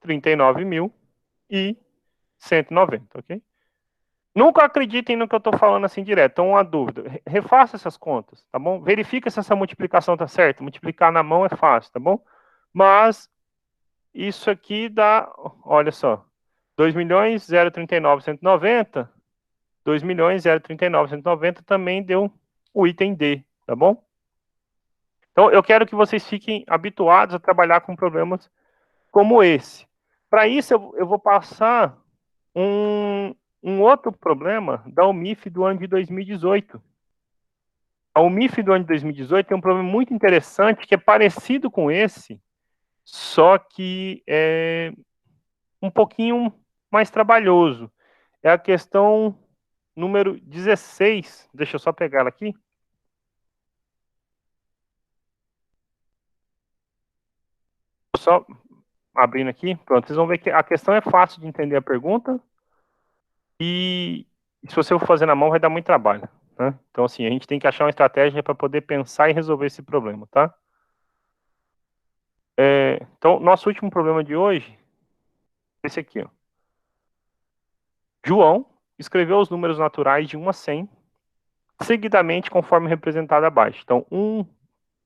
39 mil e 190, ok? Nunca acreditem no que eu estou falando assim direto. Então, uma dúvida. Refaça essas contas, tá bom? Verifica se essa multiplicação tá certa. Multiplicar na mão é fácil, tá bom? Mas isso aqui dá, olha só, 2 milhões 039 190, 2 milhões 039 190 também deu o item D, tá bom? Então, eu quero que vocês fiquem habituados a trabalhar com problemas como esse. Para isso, eu vou passar um outro problema da UMIF do ano de 2018. A UMIF do ano de 2018 tem um problema muito interessante que é parecido com esse, só que é um pouquinho mais trabalhoso. é a questão número 16. Deixa eu só pegar ela aqui. Só abrindo aqui, pronto, vocês vão ver que a questão é fácil de entender a pergunta e se você for fazer na mão vai dar muito trabalho, né? Então, assim, a gente tem que achar uma estratégia para poder pensar e resolver esse problema, tá? Então, nosso último problema de hoje é esse aqui, ó. João escreveu os números naturais de 1 a 100, seguidamente conforme representado abaixo. Então, 1,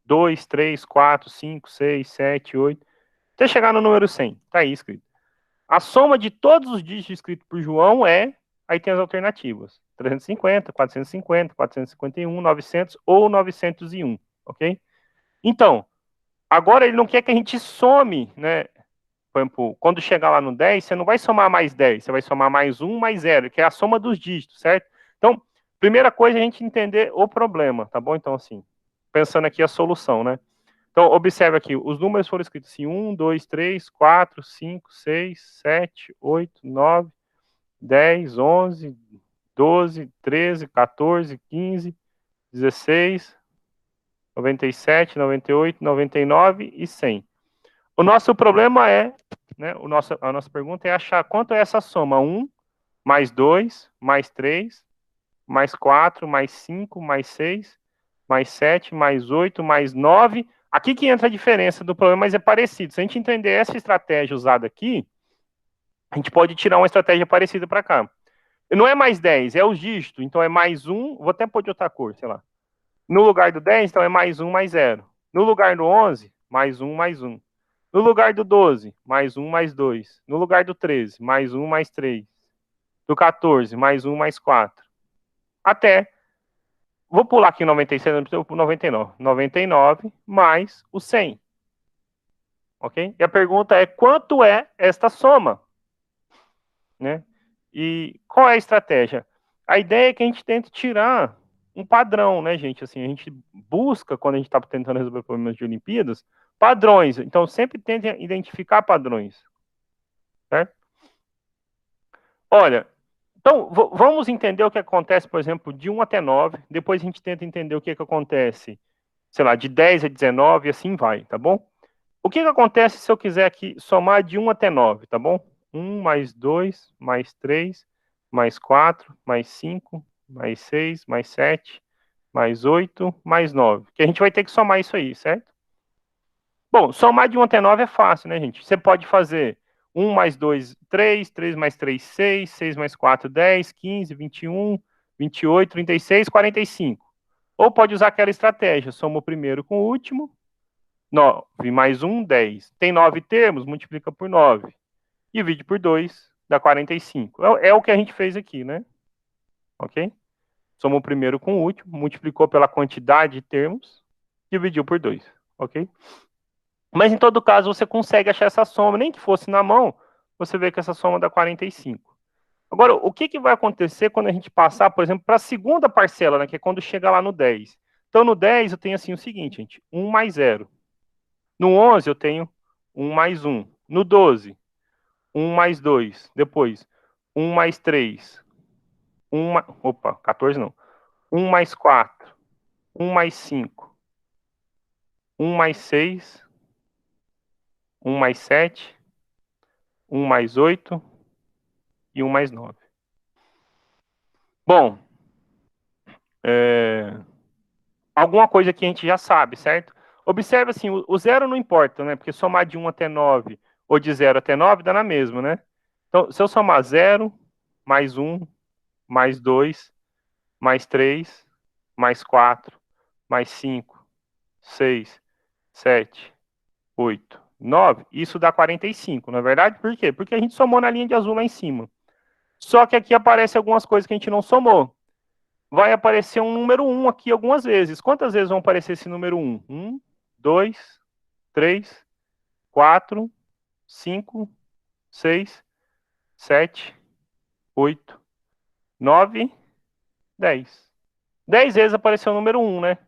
2, 3, 4, 5, 6, 7, 8, até chegar no número 100. Tá aí escrito. A soma de todos os dígitos escritos por João é... Aí tem as alternativas. 350, 450, 451, 900 ou 901, ok? Então, agora ele não quer que a gente some, né? Por exemplo, quando chegar lá no 10, você não vai somar mais 10, você vai somar mais 1, mais 0, que é a soma dos dígitos, certo? Então, primeira coisa é a gente entender o problema, tá bom? Então, assim, pensando aqui a solução, né? Então, observe aqui, os números foram escritos assim, 1, 2, 3, 4, 5, 6, 7, 8, 9, 10, 11, 12, 13, 14, 15, 16, 97, 98, 99 e 100. O nosso problema é, né, a nossa pergunta é achar quanto é essa soma. 1, mais 2, mais 3, mais 4, mais 5, mais 6, mais 7, mais 8, mais 9. Aqui que entra a diferença do problema, mas é parecido. Se a gente entender essa estratégia usada aqui, a gente pode tirar uma estratégia parecida para cá. Não é mais 10, é os dígitos. Então é mais 1, vou até pôr de outra cor, sei lá. No lugar do 10, então é mais 1, mais 0. No lugar do 11, mais 1, mais 1. No lugar do 12, mais 1, mais 2. No lugar do 13, mais 1, mais 3. Do 14, mais 1, mais 4. Até, vou pular aqui 96, não precisa, 99. 99 mais o 100. Ok? E a pergunta é, quanto é esta soma? Né? E qual é a estratégia? A ideia é que a gente tente tirar um padrão, né, gente? Assim, a gente busca, quando a gente está tentando resolver problemas de Olimpíadas, padrões. Então, sempre tente identificar padrões. Certo? Olha, então, vamos entender o que acontece, por exemplo, de 1 até 9. Depois a gente tenta entender o que acontece, sei lá, de 10 a 19 e assim vai, tá bom? O que acontece se eu quiser aqui somar de 1 até 9, tá bom? 1 mais 2, mais 3, mais 4, mais 5, mais 6, mais 7, mais 8, mais 9. Que a gente vai ter que somar isso aí, certo? Bom, somar de 1 até 9 é fácil, né, gente? Você pode fazer 1 mais 2, 3, 3 mais 3, 6, 6 mais 4, 10, 15, 21, 28, 36, 45. Ou pode usar aquela estratégia, soma o primeiro com o último, 9 mais 1, 10. Tem 9 termos, multiplica por 9. Divide por 2, dá 45. É o que a gente fez aqui, né? Ok? Somou o primeiro com o último, multiplicou pela quantidade de termos, dividiu por 2. Ok? Mas em todo caso, você consegue achar essa soma, nem que fosse na mão, você vê que essa soma dá 45. Agora, o que vai acontecer quando a gente passar, por exemplo, para a segunda parcela, né, que é quando chega lá no 10? Então, no 10, eu tenho assim o seguinte, gente, 1 mais 0. No 11, eu tenho 1 mais 1. No 12, 1 mais 2. Depois, 1 mais 3. 14 não. 1 mais 4. 1 mais 5. 1 mais 6. 1 mais 7. 1 mais 8. E 1 mais 9. Bom, alguma coisa que a gente já sabe, certo? Observe assim, o zero não importa, né? Porque somar de 1 até 9 ou de 0 até 9 dá na mesma, né? Então, se eu somar 0, mais 1, mais 2, mais 3, mais 4, mais 5, 6, 7, 8, 9, isso dá 45, não é verdade? Por quê? Porque a gente somou na linha de azul lá em cima. Só que aqui aparece algumas coisas que a gente não somou. Vai aparecer um número 1 aqui algumas vezes. Quantas vezes vão aparecer esse número 1? 1, 2, 3, 4, 5, 6, 7, 8, 9, 10. 10 vezes apareceu o número 1, né?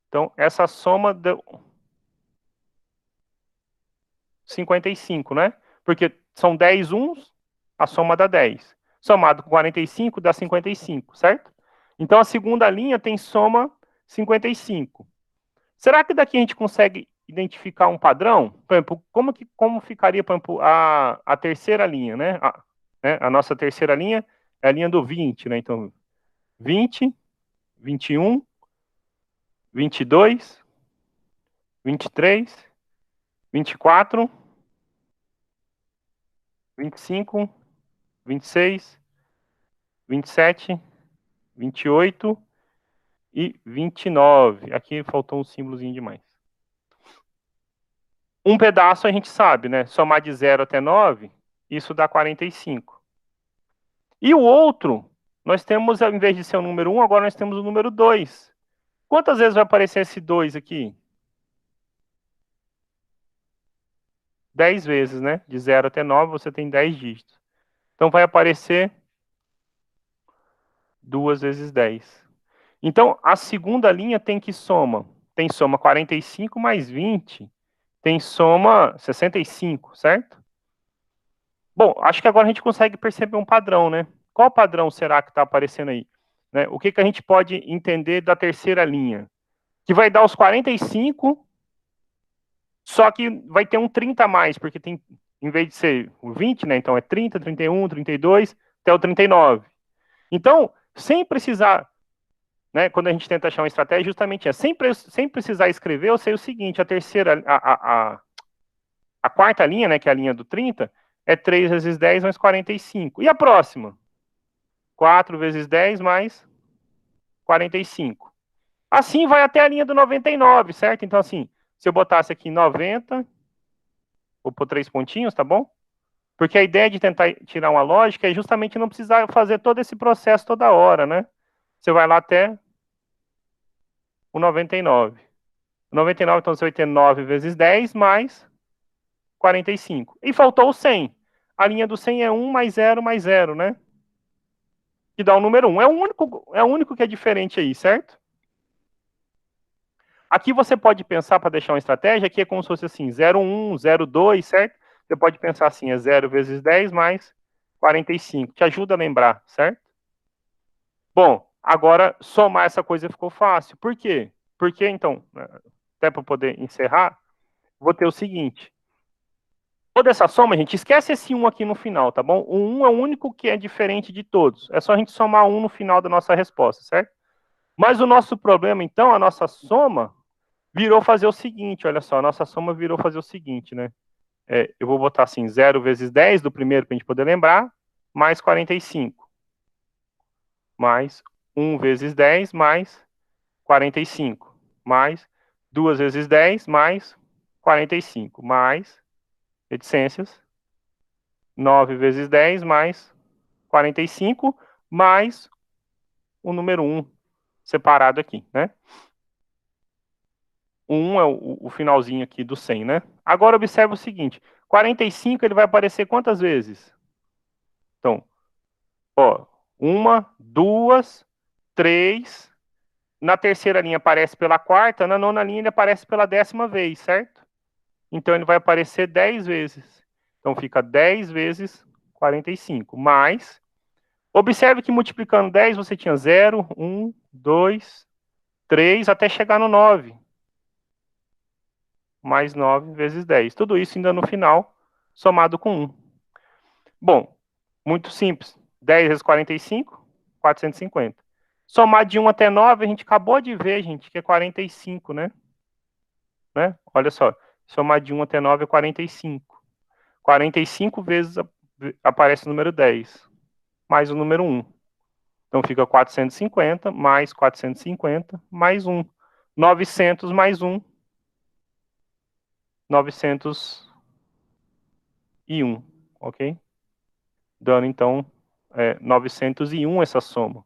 Então, essa soma deu 55, né? Porque são 10 uns, a soma dá 10. somado com 45 dá 55, certo? Então, a segunda linha tem soma 55. Será que daqui a gente consegue identificar um padrão? Por exemplo, como ficaria, por exemplo, a terceira linha, né? A nossa terceira linha é a linha do 20, né? Então, 20, 21, 22, 23, 24, 25, 26, 27, 28 e 29. Aqui faltou um símbolozinho demais. Um pedaço a gente sabe, né? Somar de 0 até 9, isso dá 45. E o outro, nós temos, ao invés de ser o número 1, agora nós temos o número 2. Quantas vezes vai aparecer esse 2 aqui? 10 vezes, né? De 0 até 9, você tem 10 dígitos. Então, vai aparecer 2 vezes 10. Então, a segunda linha tem que soma. Tem soma 45 mais 20. Tem soma 65, certo? Bom, acho que agora a gente consegue perceber um padrão, né? Qual padrão será que está aparecendo aí? Né? O que a gente pode entender da terceira linha? Que vai dar os 45, só que vai ter um 30 a mais, porque tem, em vez de ser o 20, né? Então é 30, 31, 32, até o 39. Então, sem precisar, né? Quando a gente tenta achar uma estratégia, justamente é, sem precisar escrever, eu sei o seguinte, a terceira, a quarta linha, né? Que é a linha do 30, é 3 vezes 10 mais 45. E a próxima? 4 vezes 10 mais 45. Assim vai até a linha do 99, certo? Então, assim, se eu botasse aqui 90, vou pôr 3 pontinhos, tá bom? Porque a ideia de tentar tirar uma lógica é justamente não precisar fazer todo esse processo toda hora, né? Você vai lá até o 99. O 99, então, você vai ter 9 vezes 10 mais 45. E faltou o 100. A linha do 100 é 1 mais 0, né? Que dá o número 1. É o único que é diferente aí, certo? Aqui você pode pensar, para deixar uma estratégia, que é como se fosse assim, 0,1, 0,2, certo? Você pode pensar assim, é 0 vezes 10 mais 45. Te ajuda a lembrar, certo? Bom, agora somar essa coisa ficou fácil. Por quê? Porque, então, até para poder encerrar, vou ter o seguinte. Toda essa soma, gente, esquece esse 1 aqui no final, tá bom? O 1 é o único que é diferente de todos. É só a gente somar 1 no final da nossa resposta, certo? Mas o nosso problema, então, a nossa soma virou fazer o seguinte, olha só, a nossa soma virou fazer o seguinte, né? Eu vou botar assim, 0 vezes 10 do primeiro, para a gente poder lembrar, mais 45. Mais 1 vezes 10, mais 45. Mais 2 vezes 10, mais 45. Mais, reticências, 9 vezes 10, mais 45, mais o número 1 separado aqui, né? O 1 é o finalzinho aqui do 100, né? Agora observe o seguinte, 45 ele vai aparecer quantas vezes? Então, ó, 1, 2, 3, na terceira linha aparece pela quarta, na nona linha ele aparece pela 10ª vez, certo? Então ele vai aparecer 10 vezes. Então fica 10 vezes 45, mais... Observe que multiplicando 10 você tinha 0, 1, 2, 3, até chegar no 9. Mais 9 vezes 10. Tudo isso ainda no final, somado com 1. Bom, muito simples. 10 vezes 45, 450. Somar de 1 até 9, a gente acabou de ver, gente, que é 45, né? Olha só, somar de 1 até 9 é 45. 45 vezes aparece o número 10, mais o número 1. Então fica 450, mais 450, mais 1. 900 mais 1. 901, ok? Dando, então, 901 essa soma.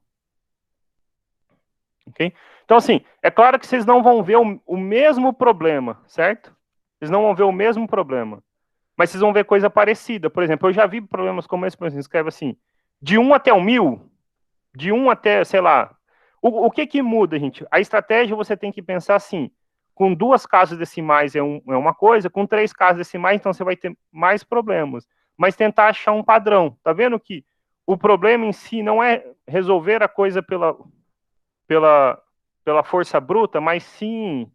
Ok? Então, assim, é claro que vocês não vão ver o mesmo problema, certo? Vocês não vão ver o mesmo problema. Mas vocês vão ver coisa parecida. Por exemplo, eu já vi problemas como esse, por exemplo, escreve assim, de 1 até o 1000, de 1 até, sei lá. O que muda, gente? A estratégia você tem que pensar assim, com 2 casas decimais é uma coisa, com 3 casas decimais, então você vai ter mais problemas. Mas tentar achar um padrão. Tá vendo que o problema em si não é resolver a coisa pela força bruta, mas sim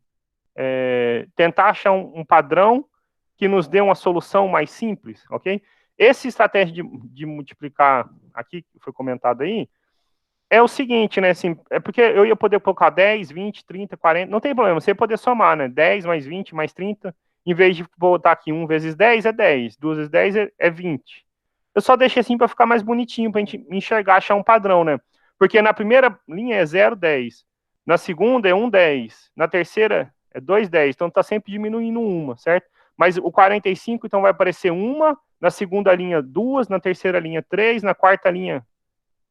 tentar achar um padrão que nos dê uma solução mais simples, ok? Essa estratégia de multiplicar aqui, que foi comentado aí, é o seguinte, né, assim, é porque eu ia poder colocar 10, 20, 30, 40, não tem problema, você ia poder somar, né, 10 mais 20 mais 30, em vez de botar aqui 1 vezes 10 é 10, 2 vezes 10 é 20. Eu só deixei assim para ficar mais bonitinho, para a gente enxergar, achar um padrão, né? Porque na primeira linha é 0, 10, na segunda é 1, 10, na terceira é 2, 10, então tá sempre diminuindo uma, certo? Mas o 45, então, vai aparecer uma, na segunda linha 2, na terceira linha 3, na quarta linha...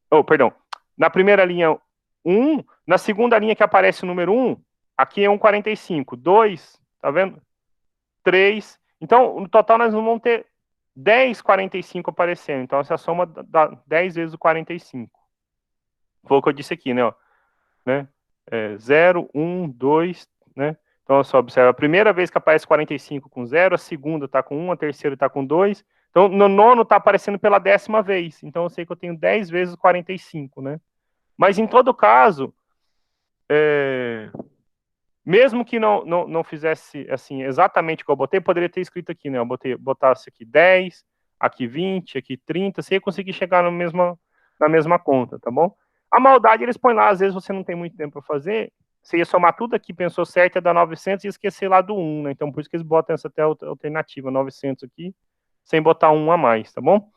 Oh, perdão. Na primeira linha 1, na segunda linha que aparece o número 1, aqui é um 45, 2, tá vendo? 3. Então, no total nós vamos ter 10 45 aparecendo. Então, essa soma dá 10 vezes o 45. Foi o que eu disse aqui, né? Ó, né? 0, 1, 2, né? Então, só observa, a primeira vez que aparece 45 com 0, a segunda está com 1, a terceira está com 2. Então, no nono está aparecendo pela 10ª vez. Então, eu sei que eu tenho 10 vezes 45, né? Mas, em todo caso, mesmo que não fizesse assim exatamente o que eu botei, poderia ter escrito aqui, né? Eu botasse aqui 10, aqui 20, aqui 30, você ia conseguir chegar na mesma conta, tá bom? A maldade eles põem lá, às vezes você não tem muito tempo para fazer, você ia somar tudo aqui, pensou certo, ia dar 900 e esquecer lá do 1, né? Então por isso que eles botam essa até alternativa, 900 aqui, sem botar 1 a mais, tá bom?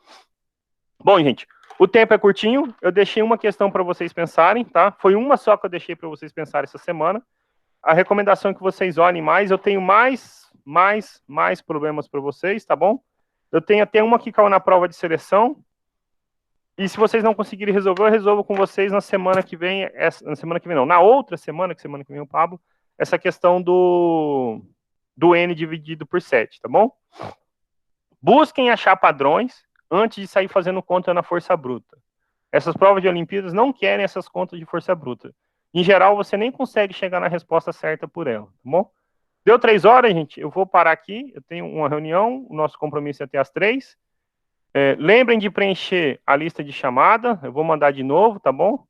Bom, gente, o tempo é curtinho, eu deixei uma questão para vocês pensarem, tá? Foi uma só que eu deixei para vocês pensarem essa semana. A recomendação é que vocês olhem mais. Eu tenho mais problemas para vocês, tá bom? Eu tenho até uma que caiu na prova de seleção. E se vocês não conseguirem resolver, eu resolvo com vocês na semana que vem. Na semana que vem não, na outra semana, que semana que vem o Pablo, essa questão do N dividido por 7, tá bom? Busquem achar padrões antes de sair fazendo conta na força bruta. Essas provas de Olimpíadas não querem essas contas de força bruta. Em geral, você nem consegue chegar na resposta certa por ela, tá bom? Deu 3 horas, gente, eu vou parar aqui, eu tenho uma reunião, o nosso compromisso é até às 3. Lembrem de preencher a lista de chamada, eu vou mandar de novo, tá bom?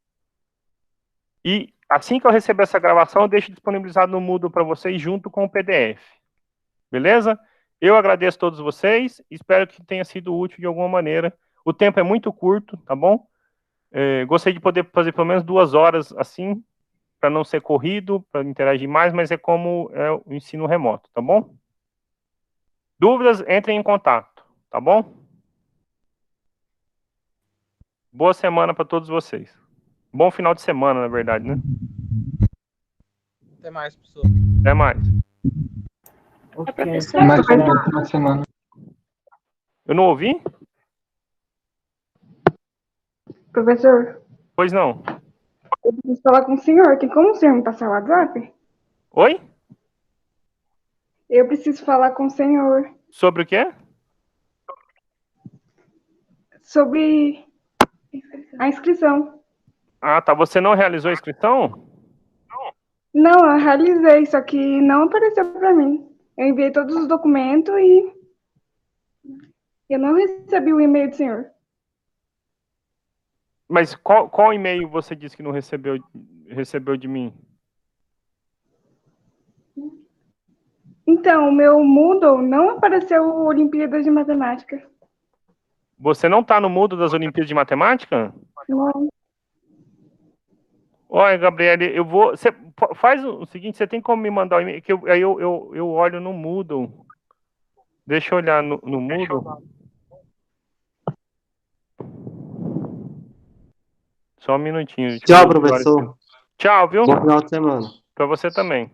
E assim que eu receber essa gravação, eu deixo disponibilizado no Moodle para vocês junto com o PDF. Beleza? Eu agradeço a todos vocês, espero que tenha sido útil de alguma maneira. O tempo é muito curto, tá bom? Gostaria de poder fazer pelo menos 2 horas assim, para não ser corrido, para interagir mais, mas é como é o ensino remoto, tá bom? Dúvidas, entrem em contato, tá bom? Boa semana para todos vocês. Bom final de semana, na verdade, né? Até mais, professor. Até mais. Ok, mais um bom final de semana. Eu não ouvi? Professor, Pois não. eu preciso falar com o senhor. Tem como o senhor me passar o WhatsApp? Oi? Eu preciso falar com o senhor Sobre o quê? sobre a inscrição. Ah, tá. Você não realizou a inscrição? Não, eu realizei, só que não apareceu para mim. Eu enviei todos os documentos e eu não recebi o e-mail do senhor. Mas qual e-mail você disse que não recebeu de mim? Então, o meu Moodle não apareceu Olimpíadas de Matemática. Você não está no Moodle das Olimpíadas de Matemática? Não. Olha, Gabriele, eu vou. Você faz o seguinte, você tem como me mandar o e-mail, que aí eu olho no Moodle. Deixa eu olhar no Moodle. Só um minutinho. Gente. Tchau, professor. Tchau, viu? Bom final de semana. Para você também.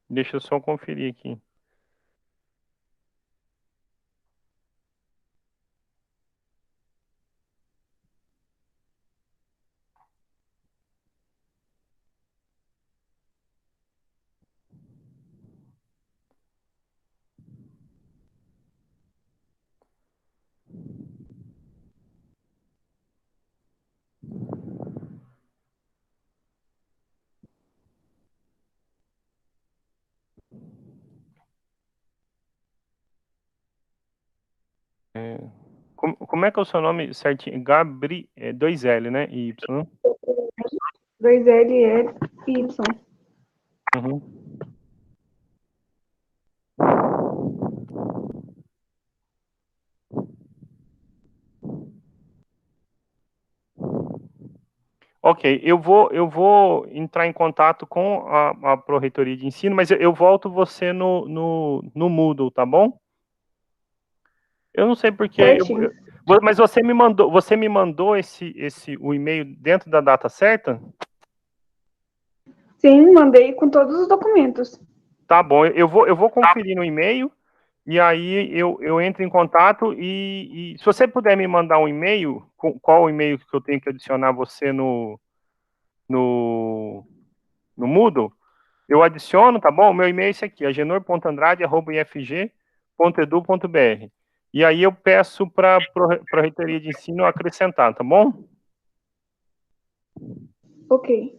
Deixa eu só conferir aqui. Como é que é o seu nome certinho? Gabri, 2L, né? E Y. 2L, Y. Uhum. Ok, eu vou entrar em contato com a Pró-Reitoria de Ensino, mas eu volto você no Moodle, tá bom? Eu não sei porque, Certinho. mas você me mandou o e-mail dentro da data certa? Sim, mandei com todos os documentos. Tá bom, eu vou conferir no e-mail e aí eu entro em contato e se você puder me mandar um e-mail, qual o e-mail que eu tenho que adicionar você no Moodle, eu adiciono, tá bom? O meu e-mail é esse aqui, agenor.andrade@ifg.edu.br. E aí eu peço para a Reitoria de Ensino acrescentar, tá bom? Ok.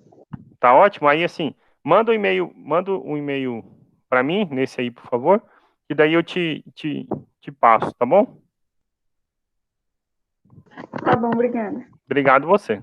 Tá ótimo? Aí assim, manda um e-mail para mim, nesse aí, por favor, e daí eu te passo, tá bom? Tá bom, obrigada. Obrigado você.